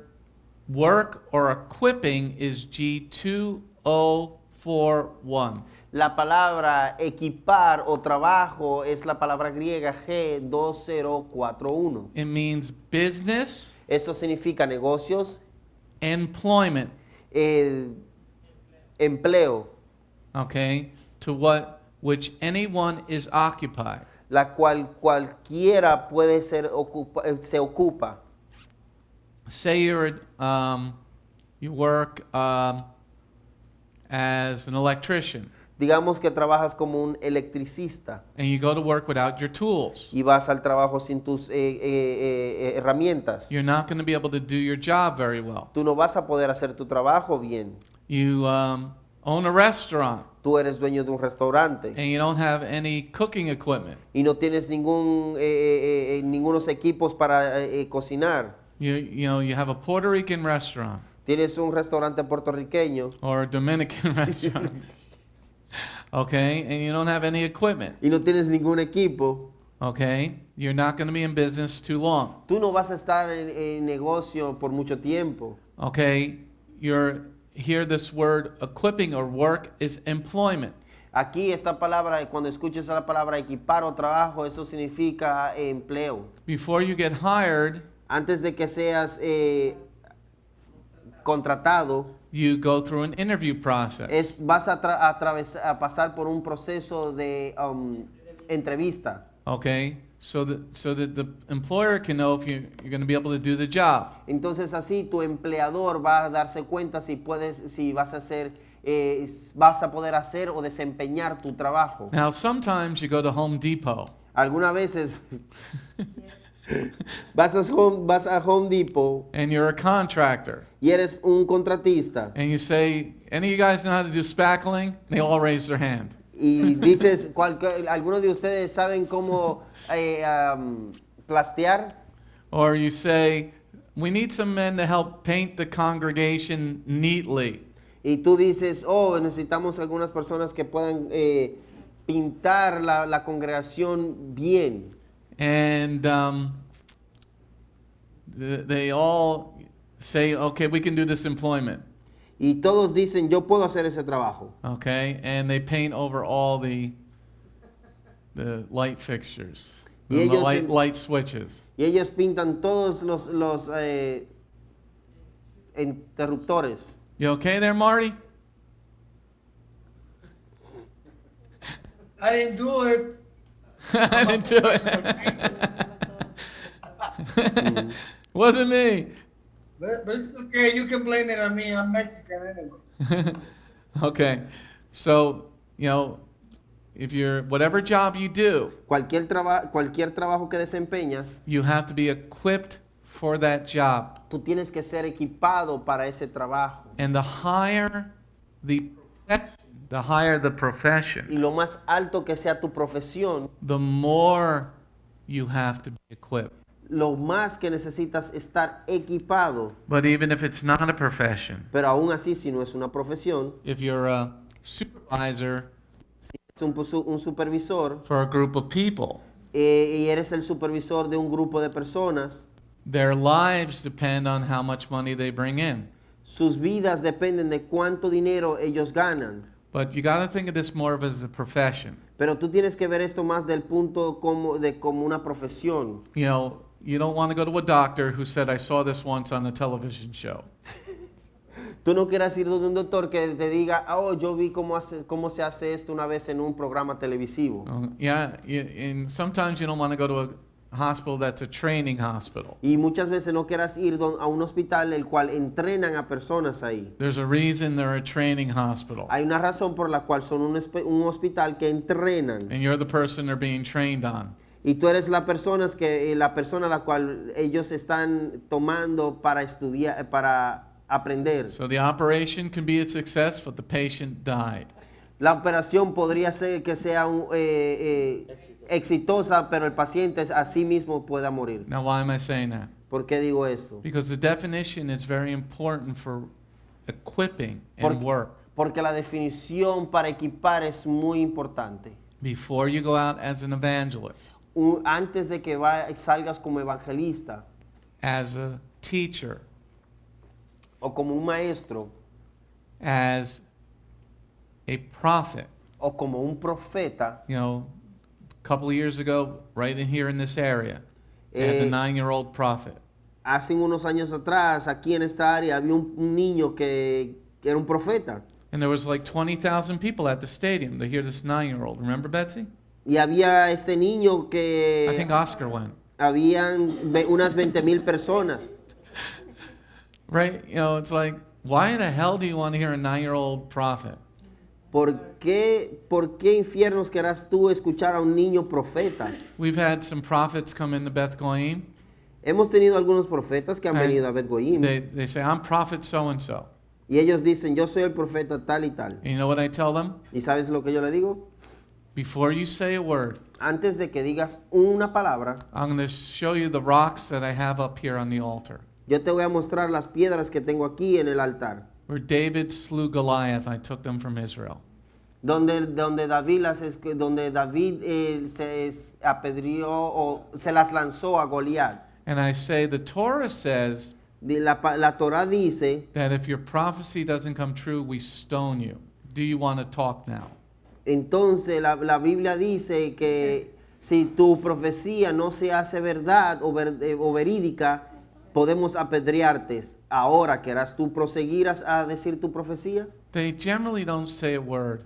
work or equipping is G2041. La palabra equipar o trabajo es la palabra griega G2041. It means business, Esto significa negocios, employment, empleo, okay, to which anyone is occupied. la cual cualquiera puede ser se ocupa. Say you work as an electrician, Digamos que trabajas como un electricista and you go to work without your tools. y vas al trabajo sin tus herramientas. You're not going to be able to do your job very well. Tú no vas a poder hacer tu trabajo bien. You own a restaurant, Tú eres dueño de un restaurante and you don't have any cooking equipment. y no tienes ningunos equipos para cocinar. You have a Puerto Rican restaurant Tienes un restaurante puertorriqueño or a Dominican restaurant, okay, and you don't have any equipment, y no tienes ningún equipo. okay. You're not going to be in business too long, Tú no vas a estar en negocio por mucho tiempo. okay. Here this word equipping or work is employment. Aquí esta palabra, cuando escuches la palabra equipar o trabajo, eso significa empleo. Before you get hired, Antes de que seas contratado, you go through an interview process. Vas a pasar por un proceso de entrevista. Okay? So that the employer can know if you're going to be able to do the job. Entonces así tu empleador va a darse cuenta si vas a poder hacer o desempeñar tu trabajo. Now, sometimes you go to Home Depot. Algunas veces vas a Home Depot And you're a contractor. y eres un contratista And you say, any of you guys know how to do spackling? They all raise their hand. y dices, ¿algunos de ustedes saben cómo plastear? Or you say, we need some men to help paint the congregation neatly. Y tú dices, necesitamos algunas personas que puedan pintar la congregación bien. And they all say, okay, we can do this employment. Y todos dicen, yo puedo hacer ese trabajo. Okay? And they paint over all the light fixtures, Y the ellos light switches. Y ellos pintan todos los interruptores. You okay there, Marty? I didn't do it. I didn't do it. Wasn't me. But it's okay. You can blame it on me. I'm Mexican anyway. Okay. So, if you're, whatever job you do, Cualquier trabajo que desempeñas, you have to be equipped for that job. tú tienes que ser equipado para ese trabajo. And the higher the profession, Y lo más alto que sea tu profesión, the more you have to be equipped. lo más que necesitas estar equipado. But even if it's not a profession, Pero aún así, si no es una profesión, if you're a supervisor es un supervisor for a group of people, y eres el supervisor de un grupo de personas, their lives depend on how much money they bring in. sus vidas dependen de cuánto dinero ellos ganan. But you got to think of this more of as a profession. Pero tú tienes que ver esto más del punto como una profesión. You don't want to go to a doctor who said, I saw this once on a television show. Tú no quieras ir donde un doctor que te diga, yo vi cómo se hace esto una vez en un programa televisivo. And sometimes you don't want to go to a hospital that's a training hospital. Y muchas veces no quieras ir a un hospital el cual entrenan a personas ahí. There's a reason they're a training hospital. Hay una razón por la cual son un hospital que entrenan. And you're the person they're being trained on. Y tú eres la persona a la cual ellos están tomando para estudiar, para aprender. So the operation can be a success, but the patient died. La operación podría ser que sea exitosa, pero el paciente a sí mismo pueda morir. Now, why am I saying that? ¿Por qué digo esto? Because the definition is very important for equipping and work. Porque la definición para equipar es muy importante. Before you go out as an evangelist, Antes de que salgas como evangelista as a teacher, o como un maestro as a prophet. o como un profeta, A couple of years ago, right in here in this area, they had the 9-year-old prophet. hace unos años atrás aquí en esta área había un niño que era un profeta. And there was like 20,000 people at the stadium to hear this 9-year-old. Remember, Betsy? Y había este niño I think que Oscar went. habían unas 20,000 personas. Right? It's like, why the hell do you want to hear a 9-year-old prophet? ¿Por qué infiernos querrás tú escuchar a un niño profeta? We've had some prophets come into Beth Goyim. Hemos tenido algunos profetas que han venido a Bet Goyim They say, I'm prophet so-and-so. y ellos dicen, yo soy el profeta tal y tal. And you know what I tell them? ¿Y sabes lo que yo le digo? Before you say a word, Antes de que digas una palabra, I'm going to show you the rocks that I have up here on the altar. yo te voy a mostrar las piedras que tengo aquí en el altar. Where David slew Goliath, I took them from Israel. Donde David se apedreó o se las lanzó a Goliat. And I say, the Torah says La Torah dice, that if your prophecy doesn't come true, we stone you. Do you want to talk now? entonces la Biblia dice que si tu profecía no se hace verdad o verídica, podemos apedrearte. Ahora, ¿querrás tú proseguir a decir tu profecía? They generally don't say a word.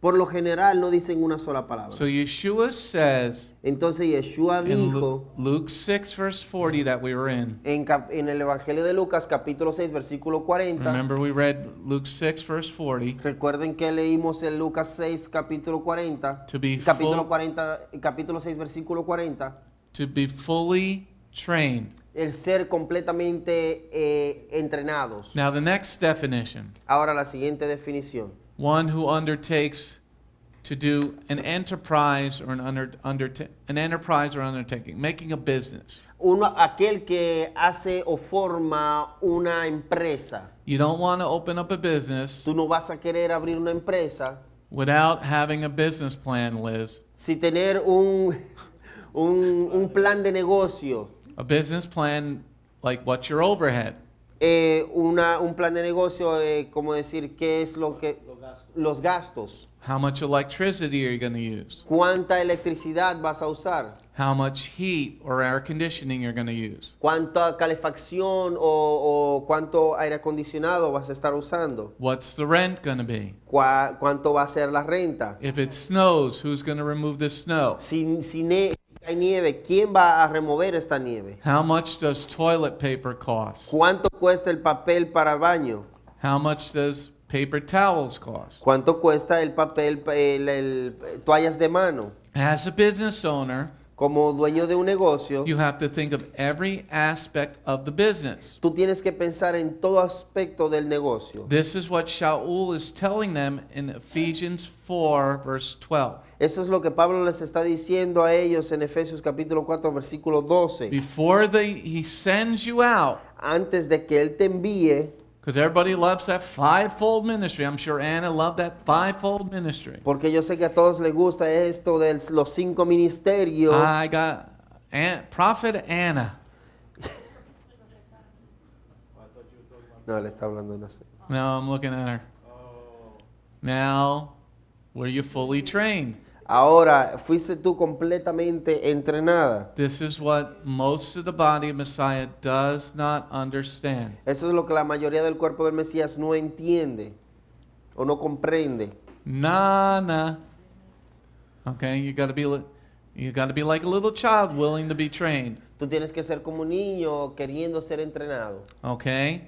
Por lo general no dicen una sola palabra. So Yeshua says Entonces Yeshua in dijo Luke 6 verse 40 that we were in. en el Evangelio de Lucas capítulo 6 versículo 40. Remember we read Luke 6 verse 40. Recuerden que leímos en Lucas 6 capítulo 40. To be Capítulo full- 40, capítulo 6 versículo 40. To be fully trained. El ser completamente entrenados. Now the next definition. Ahora la siguiente definición. One who undertakes to do an enterprise or an enterprise or undertaking, making a business. Aquel que hace o forma una empresa. You don't want to open up a business Tú no vas a querer abrir una empresa without having a business plan, Liz. sin tener un plan de negocio. A business plan like what's your overhead? Un plan de negocio, como decir, qué es lo que los gastos. How much electricity are you going to use? ¿Cuánta electricidad vas a usar? How much heat or air conditioning you're going to use? ¿Cuánta calefacción o cuánto aire acondicionado vas a estar usando? What's the rent going to be? ¿Cuánto va a ser la renta? If it snows, who's going to remove the snow? Si hay nieve, ¿quién va a remover esta nieve? How much does toilet paper cost? ¿Cuánto cuesta el papel para baño? How much does paper towels cost? ¿Cuánto cuesta el papel, toallas de mano? As a business owner, Como dueño de un negocio, you have to think of every aspect of the business. tú tienes que pensar en todo aspecto del negocio. This is what Sha'ul is telling them in Ephesians 4, verse 12. Eso es lo que Pablo les está diciendo a ellos en Efesios capítulo 4, versículo 12. Before he sends you out, Antes de que Él te envíe, because everybody loves that fivefold ministry. I'm sure Anna loved that fivefold ministry. porque yo sé que a todos les gusta esto de los 5 ministerios. I got Prophet Anna. No, le está hablando de una. Now I'm looking at her. Now, were you fully trained? Ahora, fuiste tú completamente entrenada. This is what most of the body of Messiah does not understand. Eso es lo que la mayoría del cuerpo del Mesías no entiende o no comprende. Nah. Okay, you got to be like a little child willing to be trained. Tú tienes que ser como un niño queriendo ser entrenado. Okay?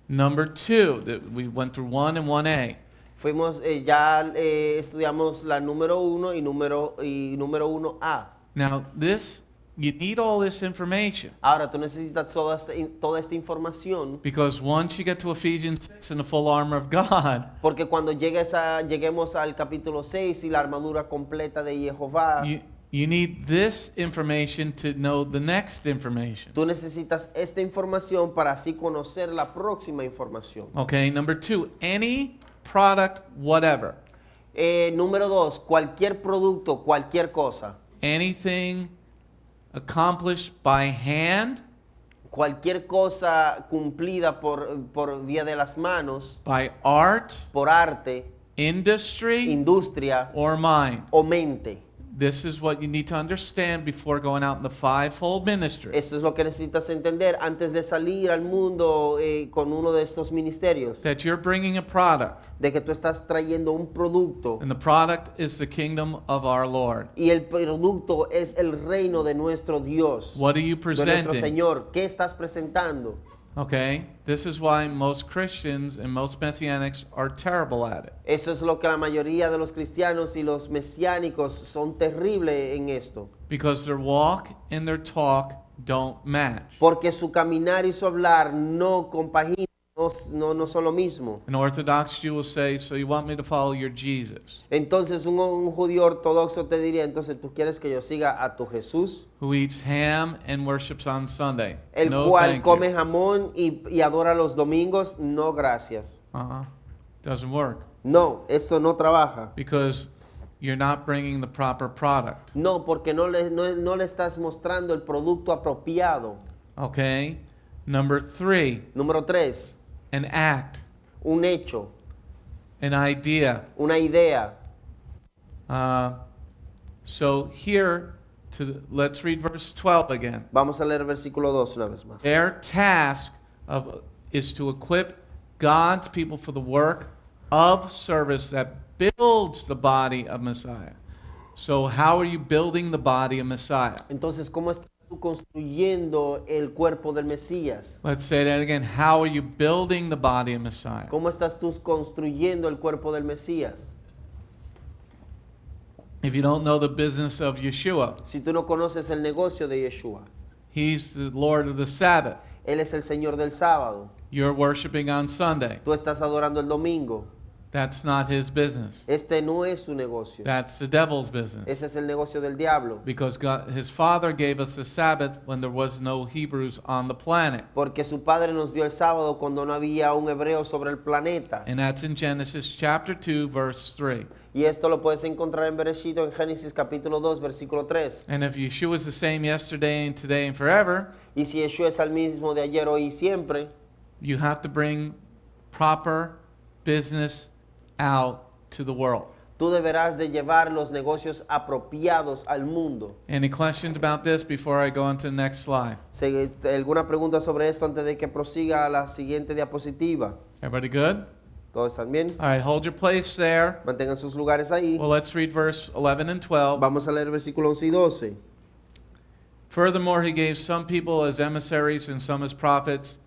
Number 2, that we went through 1 and 1A. Fuimos, estudiamos la número 1 y número 1A. Now, you need all this information Ahora tú necesitas toda esta información because once you get to Ephesians 6 and the full armor of God, porque cuando lleguemos al capítulo 6 y la armadura completa de Jehová, you need this information to know the next information. tú necesitas esta información para así conocer la próxima información. Okay, number 2, any product, whatever. Número 2, cualquier producto, cualquier cosa. Anything accomplished by hand, Cualquier cosa cumplida por vía de las manos, by art, por arte, industry, industria or mind. o mente. This is what you need to understand before going out in the fivefold ministry. Esto es lo que necesitas entender antes de salir al mundo con uno de estos ministerios. That you're bringing a product, De que tú estás trayendo un producto and the product is the kingdom of our Lord. y el producto es el reino de nuestro Dios, What are you de nuestro presenting? Señor. ¿Qué estás presentando? Okay, this is why most Christians and most Messianics are terrible at it. Eso es lo que la mayoría de los cristianos y los mesiánicos son terribles en esto. Because their walk and their talk don't match. Porque su caminar y su hablar no compaginan, no son lo mismo. An Orthodox Jew will say, so you want me to follow your Jesus, Entonces un judío ortodoxo te diría, entonces tú quieres que yo siga a tu Jesús, who eats ham and worships on Sunday. el No, cual thank come you. jamón y adora los domingos. No, gracias. Doesn't work. No, esto no trabaja. Because you're not bringing the proper product. No, porque no le estás mostrando el producto apropiado. Okay? Number 3, Número 3, an act, un hecho, an idea. una idea. So here, let's read verse 12 again. Vamos a leer el versículo 2 una vez más. Their task is to equip God's people for the work of service that builds the body of Messiah. So how are you building the body of Messiah? Entonces, ¿cómo estás tú construyendo el cuerpo del Mesías? Let's say that again. How are you building the body of Messiah? ¿Cómo estás tú construyendo el cuerpo del Mesías? If you don't know the business of Yeshua, Si tú no conoces el negocio de Yeshua, He's the Lord of the Sabbath. Él es el Señor del sábado. You're worshiping on Sunday. Tú estás adorando el domingo. That's not His business. Este no es su negocio. That's the devil's business. Ese es el negocio del diablo. Because God, His Father gave us the Sabbath when there was no Hebrews on the planet. Porque su Padre nos dio el sábado cuando no había un hebreo sobre el planeta. And that's in Genesis chapter 2, verse 3. Y esto lo puedes encontrar en Bereshit en Génesis capítulo 2, versículo 3. And if Yeshua is the same yesterday and today and forever, Y si Yeshua es el mismo de ayer, hoy y siempre, you have to bring proper business out to the world. tú deberás de llevar los negocios apropiados al mundo. Any questions about this before I go on to the next slide? ¿Alguna pregunta sobre esto antes de que prosiga a la siguiente diapositiva? Everybody good? ¿Todos están bien? All right, hold your place there. Mantengan sus lugares ahí. Well, let's read verse 11 and 12. Vamos a leer versículo 11 y 12. Furthermore, He gave some people as emissaries and some as prophets,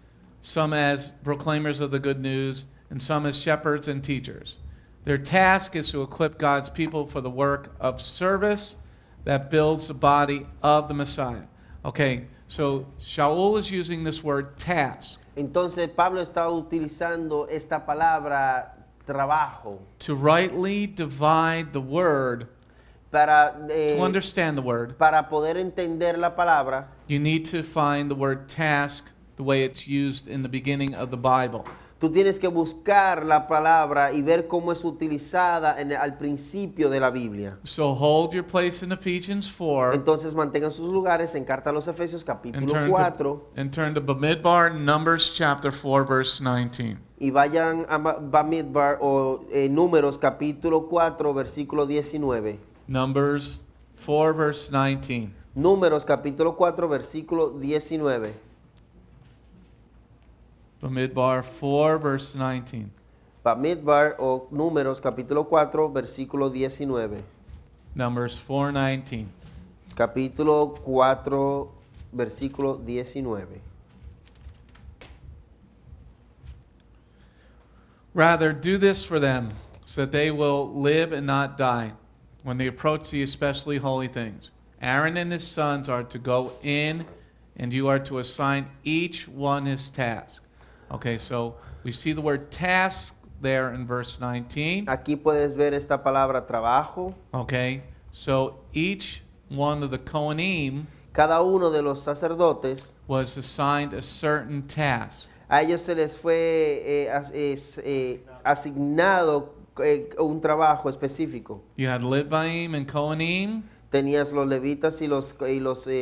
some as proclaimers of the good news, and some as shepherds and teachers. Their task is to equip God's people for the work of service that builds the body of the Messiah. Okay, so Sha'ul is using this word task Entonces Pablo está utilizando esta palabra trabajo to rightly divide the word. para, To understand the word, para poder entender la palabra. you need to find the word task the way it's used in the beginning of the Bible. Tú tienes que buscar la palabra y ver cómo es utilizada al principio de la Biblia. So hold your place in Ephesians 4 Entonces mantengan sus lugares en Carta a los Efesios and capítulo 4 turn to Bamidbar, Numbers chapter 4, verse 19. y vayan a Bamidbar o Números capítulo 4 versículo 19. Numbers 4, verse 19. Números capítulo 4 versículo 19. Bamidbar 4, verse 19. Bamidbar o Números capítulo 4 versículo 19. Numbers 4:19. Capítulo 4 versículo 19. Rather, do this for them, so that they will live and not die when they approach the especially holy things. Aaron and his sons are to go in, and you are to assign each one his task. Okay, so we see the word task there in verse 19. Aquí puedes ver esta palabra trabajo. Okay, so each one of the Kohanim Cada uno de los sacerdotes, was assigned a certain task. a ellos se les fue asignado un trabajo específico. You had Leviim and Kohanim. Tenías los levitas y los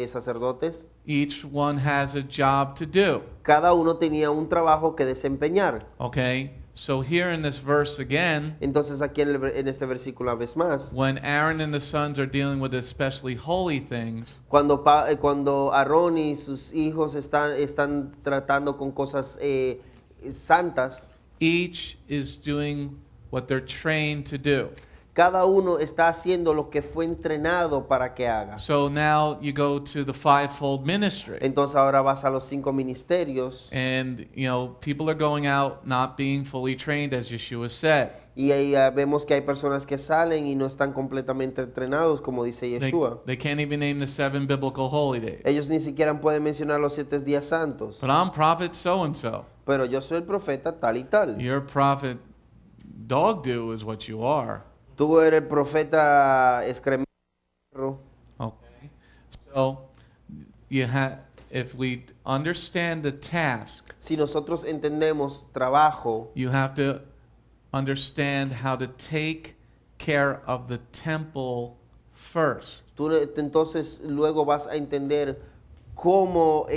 sacerdotes. Each one has a job to do. Cada uno tenía un trabajo que desempeñar. Okay, so here in this verse again, Entonces aquí en este versículo una vez más, when Aaron and the sons are dealing with especially holy things, cuando Aarón y sus hijos están tratando con cosas santas, each is doing what they're trained to do. cada uno está haciendo lo que fue entrenado para que haga. So now you go to the fivefold ministry. Entonces ahora vas a los 5 ministerios And, you know, people are going out not being fully trained, as Yeshua said. y ahí vemos que hay personas que salen y no están completamente entrenados, como dice Yeshua. They can't even name the 7 biblical holy days. Ellos ni siquiera pueden mencionar los 7 días santos. But I'm prophet so-and-so. Pero yo soy el profeta tal y tal. You're prophet dog do is what you are. Tú eres el profeta excremento. Okay. So if we understand the task, Si nosotros entendemos trabajo, you have to understand how to take care of the temple first. tú entonces luego vas a entender cómo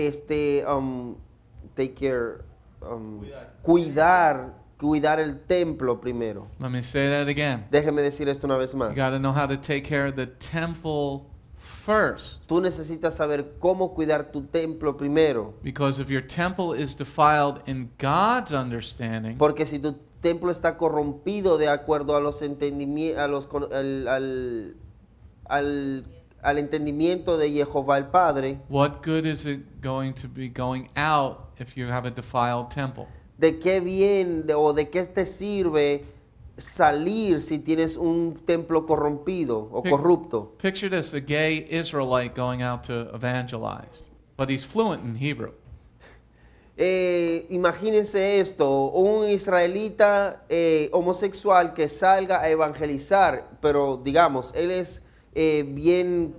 take care, cuidar el templo primero. Let me say that again. Déjeme decir esto una vez más. You got to know how to take care of the temple first. Tú necesitas saber cómo cuidar tu templo primero. Because if your temple is defiled in God's understanding, Porque si tu templo está corrompido de acuerdo a los entendimientos, al entendimiento de Jehová el Padre, what good is it going to be going out if you have a defiled temple? ¿de qué bien o de qué te sirve salir si tienes un templo corrompido o corrupto? Picture this, a gay Israelite going out to evangelize, but he's fluent in Hebrew. Imagínense esto, un israelita homosexual que salga a evangelizar, pero digamos, él es bien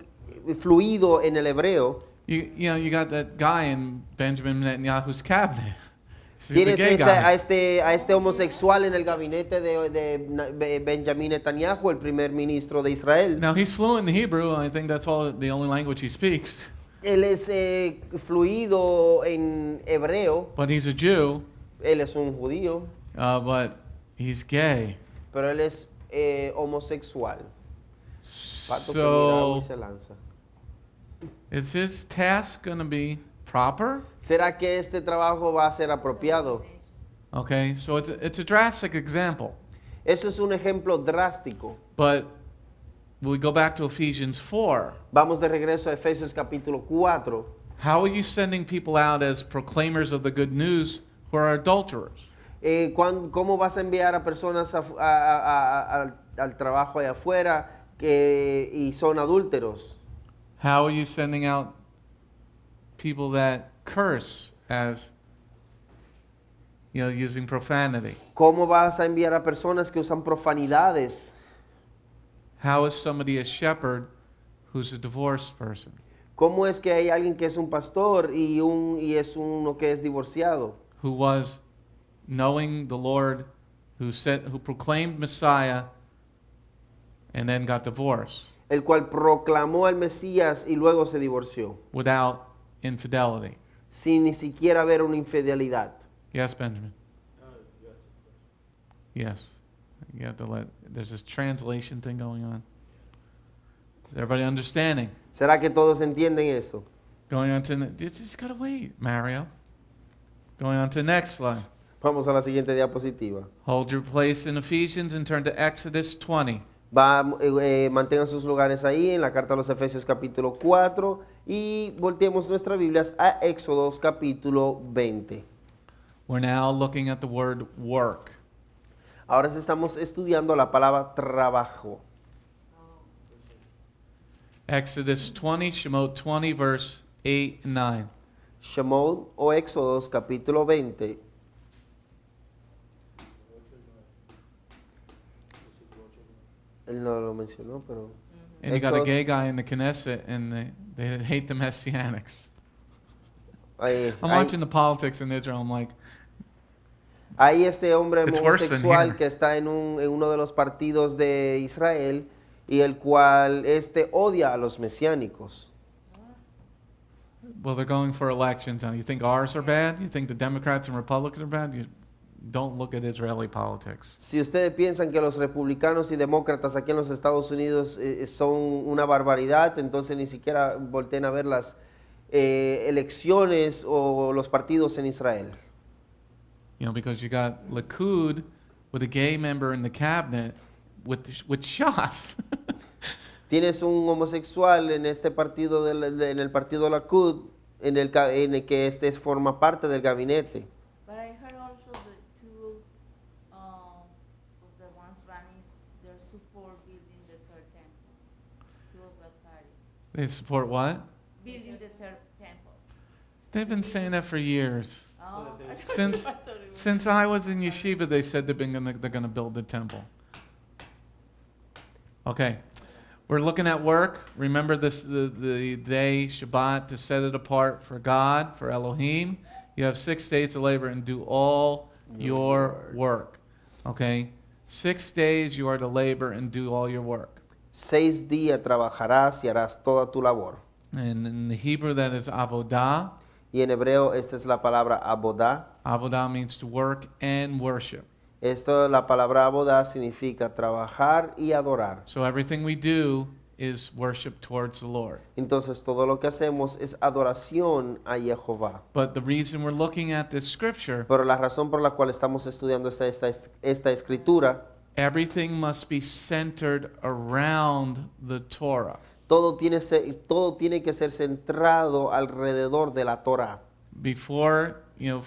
fluido en el hebreo. You know, you got that guy in Benjamin Netanyahu's cabinet. He's the Tienes gay guy. a este homosexual en el gabinete de Benjamin Netanyahu, el primer ministro de Israel. Now he's fluent in Hebrew. I think that's the only language he speaks. Él es fluido en hebreo, But he's a Jew, él es un judío, but he's gay. pero él es homosexual. Pato que mira agua y So se lanza. is his task going to be proper? ¿Será que este trabajo va a ser apropiado? Okay, so it's a drastic example. Eso es un ejemplo drástico. But we go back to Ephesians 4. Vamos de regreso a Efesios capítulo 4. How are you sending people out as proclaimers of the good news who are adulterers? ¿Cómo vas a enviar a personas al trabajo allá afuera y son adúlteros? How are you sending out people that curse as, using profanity? ¿Cómo vas a enviar a personas que usan profanidades? How is somebody a shepherd who's a divorced person? ¿Cómo es que hay alguien que es un pastor y es uno que es divorciado? Who was knowing the Lord, who proclaimed Messiah and then got divorced El cual proclamó al Mesías y luego se divorció, without infidelity. sin ni siquiera haber una infidelidad. Yes, Benjamin? Yes. You have to there's this translation thing going on. Is everybody understanding? ¿Será que todos entienden eso? Going on to, you just gotta wait, Mario. Going on to the next slide. Vamos a la siguiente diapositiva. Hold your place in Ephesians and turn to Exodus 20. Mantengan sus lugares ahí en la carta a los Efesios capítulo 4 y volteemos nuestras Biblias a Éxodos capítulo 20. We're now looking at the word work. Ahora estamos estudiando la palabra trabajo. Exodus 20, Shemot 20, verse 8 and 9. Shemot o Éxodos capítulo 20. Él no lo mencionó, pero... And you got a Exodus- gay guy in the Knesset, and they hate the Messianics. Ahí, I'm ahí- watching the politics in Israel. I'm like, Hay este hombre It's worse than homosexual here. que está en uno de los partidos de Israel y el cual odia a los mesiánicos. well, they're going for elections now. You think ours are bad? You think the Democrats and Republicans are bad? You don't look at Israeli politics. Si ustedes piensan que los republicanos y demócratas aquí en los Estados Unidos son una barbaridad, entonces ni siquiera volteen a ver las elecciones o los partidos en Israel. Because you got Likud with a gay member in the cabinet with Shas. Tienes un homosexual en este partido, en el partido Likud, en el que forma parte del gabinete. But I heard also the two of the ones running, their support building the third temple. Two of the parties. They support what? Building the third temple. They've been saying that for years. Oh, Since I was in yeshiva, they said they're gonna build the temple. Okay, we're looking at work. Remember this: the day Shabbat to set it apart for God, for Elohim. You have 6 days to labor and do all your work. Okay, 6 days you are to labor and do all your work. 6 días trabajarás y harás toda tu labor. And in the Hebrew, that is avodah. Y en hebreo esta es la palabra abodá. Avodah means to work and worship. La palabra abodá significa trabajar y adorar. So everything we do is worship towards the Lord. Entonces todo lo que hacemos es adoración a Jehová. But the reason we're looking at this scripture, Pero la razón por la cual estamos estudiando esta escritura, everything must be centered around the Torah. todo tiene que ser centrado alrededor de la Torah. Before, in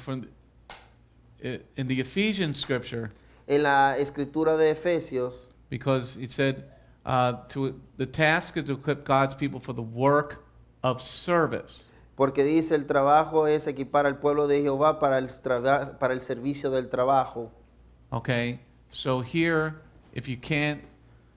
the Ephesians scripture, En la escritura de Efesios, because it said the task is to equip God's people for the work of service. porque dice el trabajo es equipar al pueblo de Jehová para el servicio del trabajo. Okay, so here, if you can't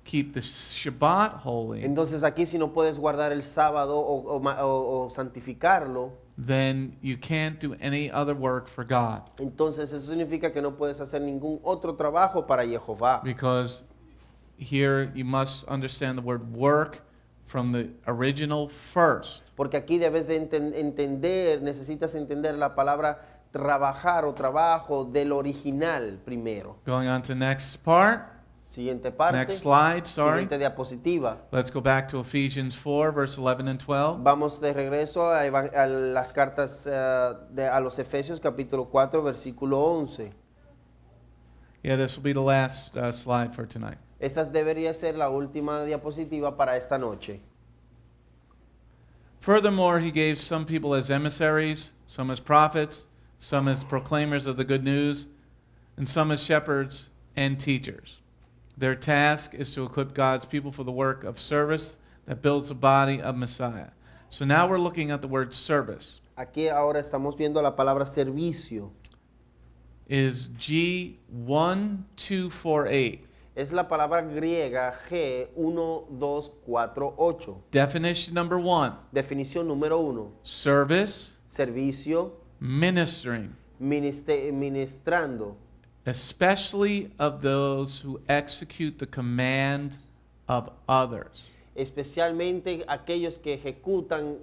keep the Shabbat holy, Entonces aquí si no puedes guardar el sábado o santificarlo, then you can't do any other work for God. entonces eso significa que no puedes hacer ningún otro trabajo para Jehová. Because here you must understand the word work from the original first. Porque aquí debes de necesitas entender la palabra trabajar o trabajo del original primero. Going on to next part, Siguiente parte. next slide, sorry. Siguiente diapositiva. Let's go back to Ephesians 4, verse 11 and 12. Vamos de regreso a las cartas a los Efesios capítulo 4 versículo 11. Yeah, this will be the last slide for tonight. Esta debería ser la última diapositiva para esta noche. Furthermore, he gave some people as emissaries, some as prophets, some as proclaimers of the good news, and some as shepherds and teachers. Their task is to equip God's people for the work of service that builds the body of Messiah. So now we're looking at the word service. Aquí ahora estamos viendo la palabra servicio. Is G1248. Es la palabra griega G1248. Definition number 1, Definición número 1. service, Servicio, ministering, ministrando, especially of those who execute the command of others. especialmente aquellos que ejecutan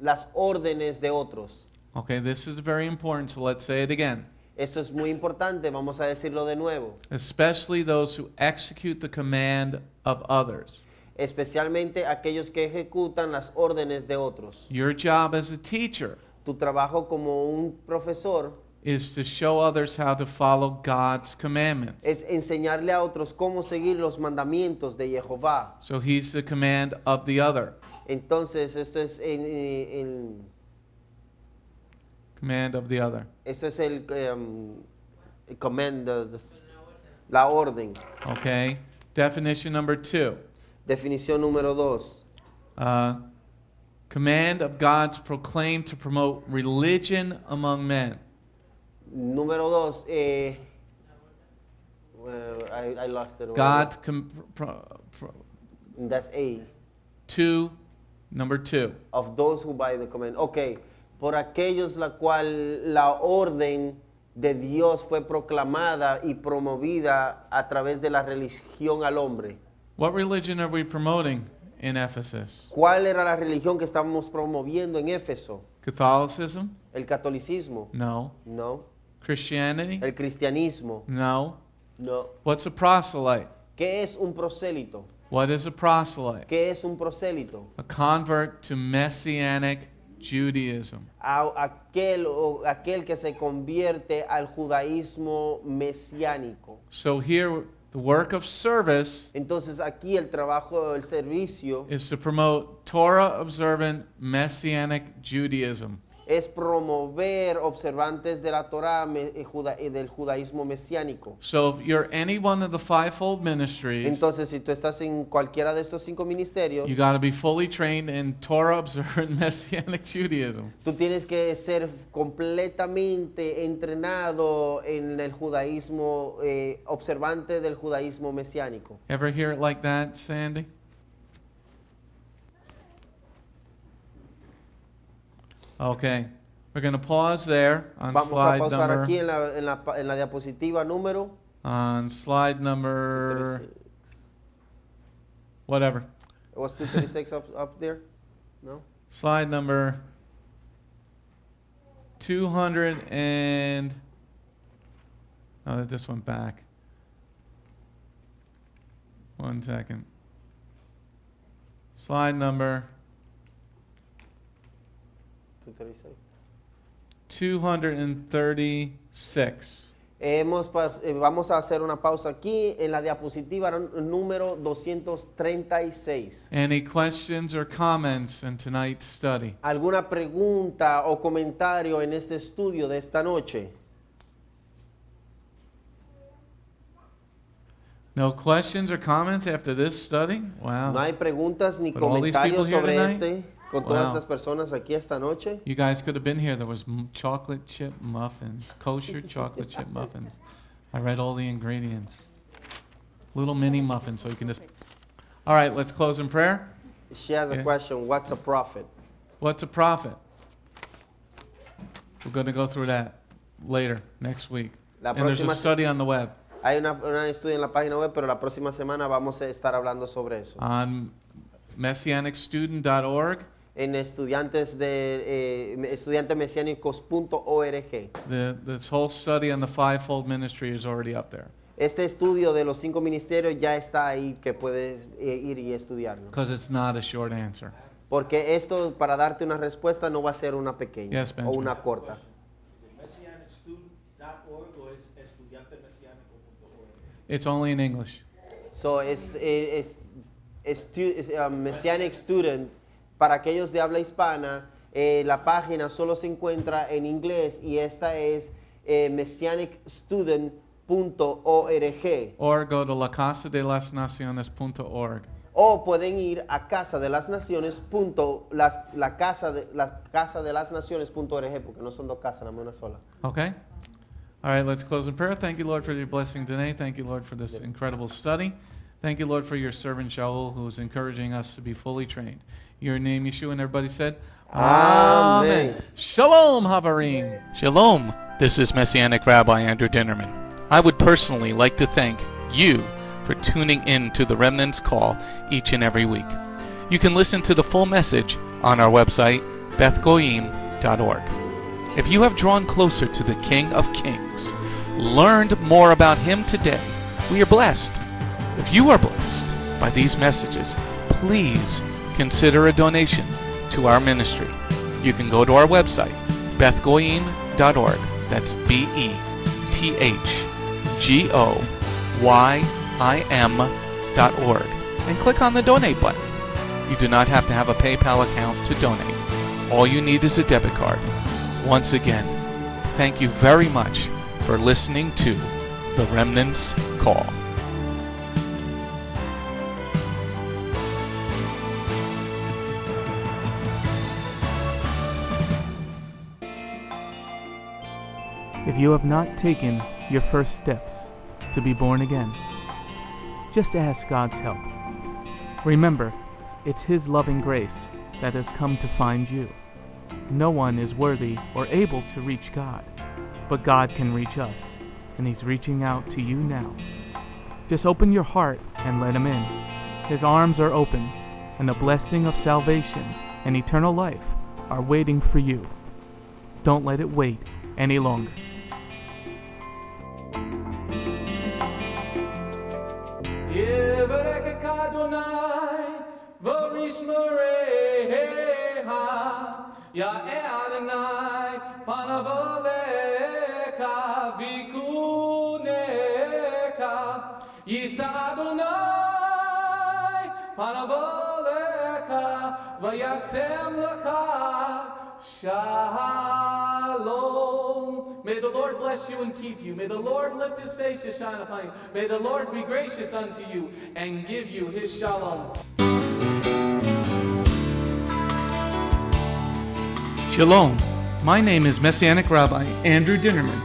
las órdenes de otros. Okay, this is very important, so let's say it again. Esto es muy importante, vamos a decirlo de nuevo. Especially those who execute the command of others. Especialmente aquellos que ejecutan las órdenes de otros. Your job as a teacher Tu trabajo como un profesor is to show others how to follow God's commandments. es enseñarle a otros cómo seguir los mandamientos de Jehová. So he's the command of the other. Entonces, Command of the other. esto es el command, la orden. Okay. Definition number 2. Definición número 2. Command of God's proclaimed to promote religion among men. Número 2. I lost it. God, That's A. number 2. Of those who by the command. Ok. Por aquellos la cual la orden de Dios fue proclamada y promovida a través de la religión al hombre. What religion are we promoting in Ephesus? ¿Cuál era la religión que estábamos promoviendo en Éfeso? Catholicism? ¿El catolicismo? No. No. Christianity? ¿El cristianismo? No. No. What's a proselyte? ¿Qué es un prosélito? What is a proselyte? ¿Qué es un prosélito? A convert to Messianic Judaism. Aquel que se convierte al judaísmo mesiánico. So here, the work of service Entonces aquí el trabajo, el servicio is to promote Torah observant Messianic Judaism. es promover observantes de la Torah y del judaísmo mesiánico. So if you're any one of the fivefold ministries, Entonces si tú estás en cualquiera de estos 5 ministerios, you got to be fully trained in Torah observant Messianic Judaism. tú tienes que ser completamente entrenado en el judaísmo, observante del judaísmo mesiánico. Ever hear it like that, Sandy? Okay, we're going to pause there on Vamos a slide pausar number aquí en la diapositiva número on slide number 236. whatever. Was 236 up there? No? Slide number 200 and oh, that just went back. 1 second. Slide number 236. Vamos a hacer una pausa aquí en la diapositiva número 236. Any questions or comments in tonight's study? ¿Alguna pregunta o comentario en este estudio de esta noche? No questions or comments after this study? Wow. ¿No hay preguntas ni With all these comentarios people here sobre tonight? con todas Wow. estas personas aquí esta noche? You guys could have been here. There was chocolate chip muffins, kosher chocolate chip muffins. I read all the ingredients. Little mini muffins, so you can just... All right, let's close in prayer. She has a Yeah. question. What's a prophet? What's a prophet? We're going to go through that later, next week. La And there's a próxima- study on the web Hay un estudio en la página web, pero la próxima semana vamos a estar hablando sobre eso. on messianicstudent.org. En estudiantemesiánicos.org. This whole study on the fivefold ministry is already up there Este estudio de los 5 ministerios ya está ahí, que puedes ir y estudiarlo. because it's not a short answer. Porque esto, para darte una respuesta, no va a ser una pequeña Yes, o Benjamin. una corta. MessianicStudent.org o es estudiantemesiánico.org? It's only in English. So, Messianic Student, para aquellos de habla hispana, la página solo se encuentra en inglés y esta es messianicstudent.org. Or go to lacasadelasnaciones.org. O pueden ir a casa de las naciones la casa de las naciones.org, porque no son dos casas, nada más una sola. Okay? All right, let's close in prayer. Thank you, Lord, for your blessing today. Thank you, Lord, for this incredible study. Thank you, Lord, for your servant Sha'ul, who is encouraging us to be fully trained. Your name, Yeshua, and everybody said, Amen. Shalom, Havarim. Shalom, this is Messianic Rabbi Andrew Dinnerman. I would personally like to thank you for tuning in to the Remnant's Call each and every week. You can listen to the full message on our website, bethgoyim.org. If you have drawn closer to the King of Kings, learned more about Him today, we are blessed. If you are blessed by these messages, please consider a donation to our ministry. You can go to our website, bethgoyim.org. That's BETHGOYIM.org, and click on the donate button. You do not have to have a PayPal account to donate. All you need is a debit card. Once again, thank you very much for listening to The Remnant's Call. If you have not taken your first steps to be born again, just ask God's help. Remember, it's His loving grace that has come to find you. No one is worthy or able to reach God, but God can reach us, and He's reaching out to you now. Just open your heart and let Him in. His arms are open, and the blessing of salvation and eternal life are waiting for you. Don't let it wait any longer. Ya Adonai, panavoleka, vikuneka, Yisa Adonai, panavoleka, vayasem laka, shalom. May the Lord bless you and keep you. May the Lord lift His face to shine upon you. May the Lord be gracious unto you and give you His shalom. Shalom. My name is Messianic Rabbi Andrew Dinnerman,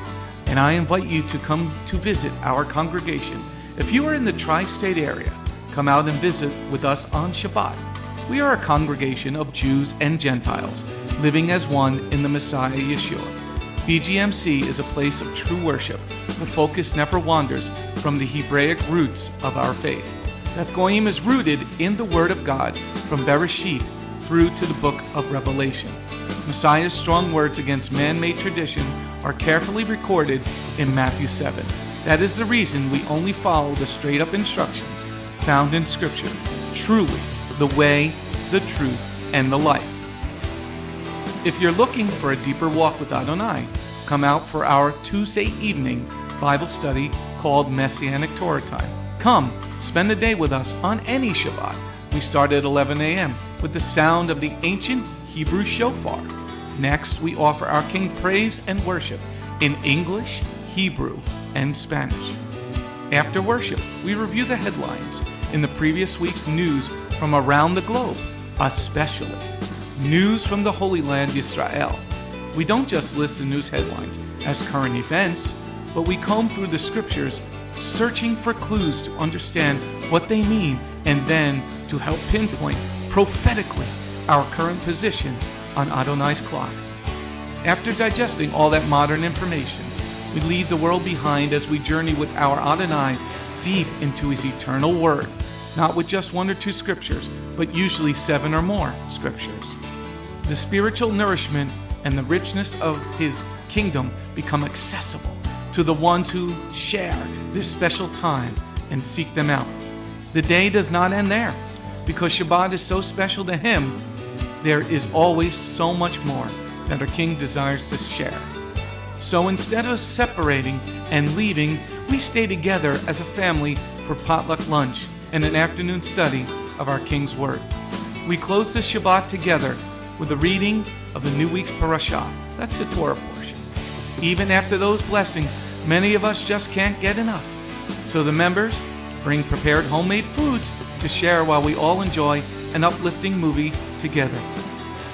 and I invite you to come to visit our congregation. If you are in the tri-state area, come out and visit with us on Shabbat. We are a congregation of Jews and Gentiles, living as one in the Messiah Yeshua. Bgmc is a place of true worship. The focus never wanders from the Hebraic roots of our faith. Beth Goyim is rooted in the Word of God from Bereshit through to the book of Revelation. Messiah's strong words against man-made tradition are carefully recorded in Matthew 7. That is the reason we only follow the straight-up instructions found in Scripture, truly the way, the truth, and the life. If you're looking for a deeper walk with Adonai, come out for our Tuesday evening Bible study called Messianic Torah Time. Come, spend a day with us on any Shabbat. We start at 11 a.m. with the sound of the ancient Hebrew shofar. Next, we offer our King praise and worship in English, Hebrew, and Spanish. After worship, we review the headlines in the previous week's news from around the globe, especially news from the Holy Land, Israel. We don't just list the news headlines as current events, but we comb through the scriptures, searching for clues to understand what they mean and then to help pinpoint prophetically our current position on Adonai's clock. After digesting all that modern information, we leave the world behind as we journey with our Adonai deep into his eternal word, not with just 1 or 2 scriptures, but usually 7 or more scriptures. The spiritual nourishment and the richness of his kingdom become accessible to the ones who share this special time and seek them out. The day does not end there. Because Shabbat is so special to him, there is always so much more that our King desires to share. So instead of separating and leaving, we stay together as a family for potluck lunch and an afternoon study of our King's Word. We close the Shabbat together with a reading of the new week's parashah. That's the Torah portion. Even after those blessings, many of us just can't get enough. So the members bring prepared homemade foods to share while we all enjoy an uplifting movie together.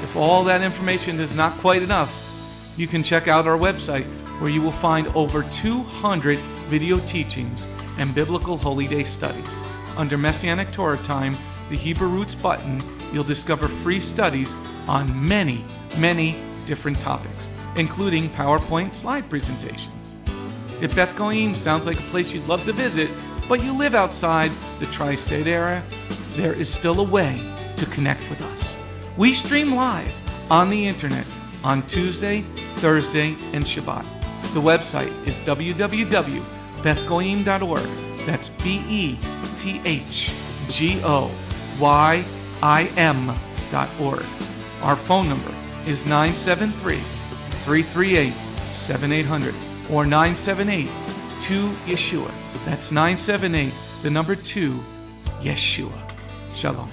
If all that information is not quite enough, you can check out our website where you will find over 200 video teachings and biblical holy day studies. Under Messianic Torah Time, the Hebrew Roots button, you'll discover free studies on many different topics, including PowerPoint slide presentations. If Beth Goyim sounds like a place you'd love to visit, but you live outside the tri-state area, there is still a way to connect with us. We stream live on the internet on Tuesday, Thursday, and Shabbat. The website is www.bethgoyim.org. That's BETHGOYIM.org. Our phone number is 973-338-7800 or 978-2-YESHUA. That's 978, the number 2, Yeshua. Shalom.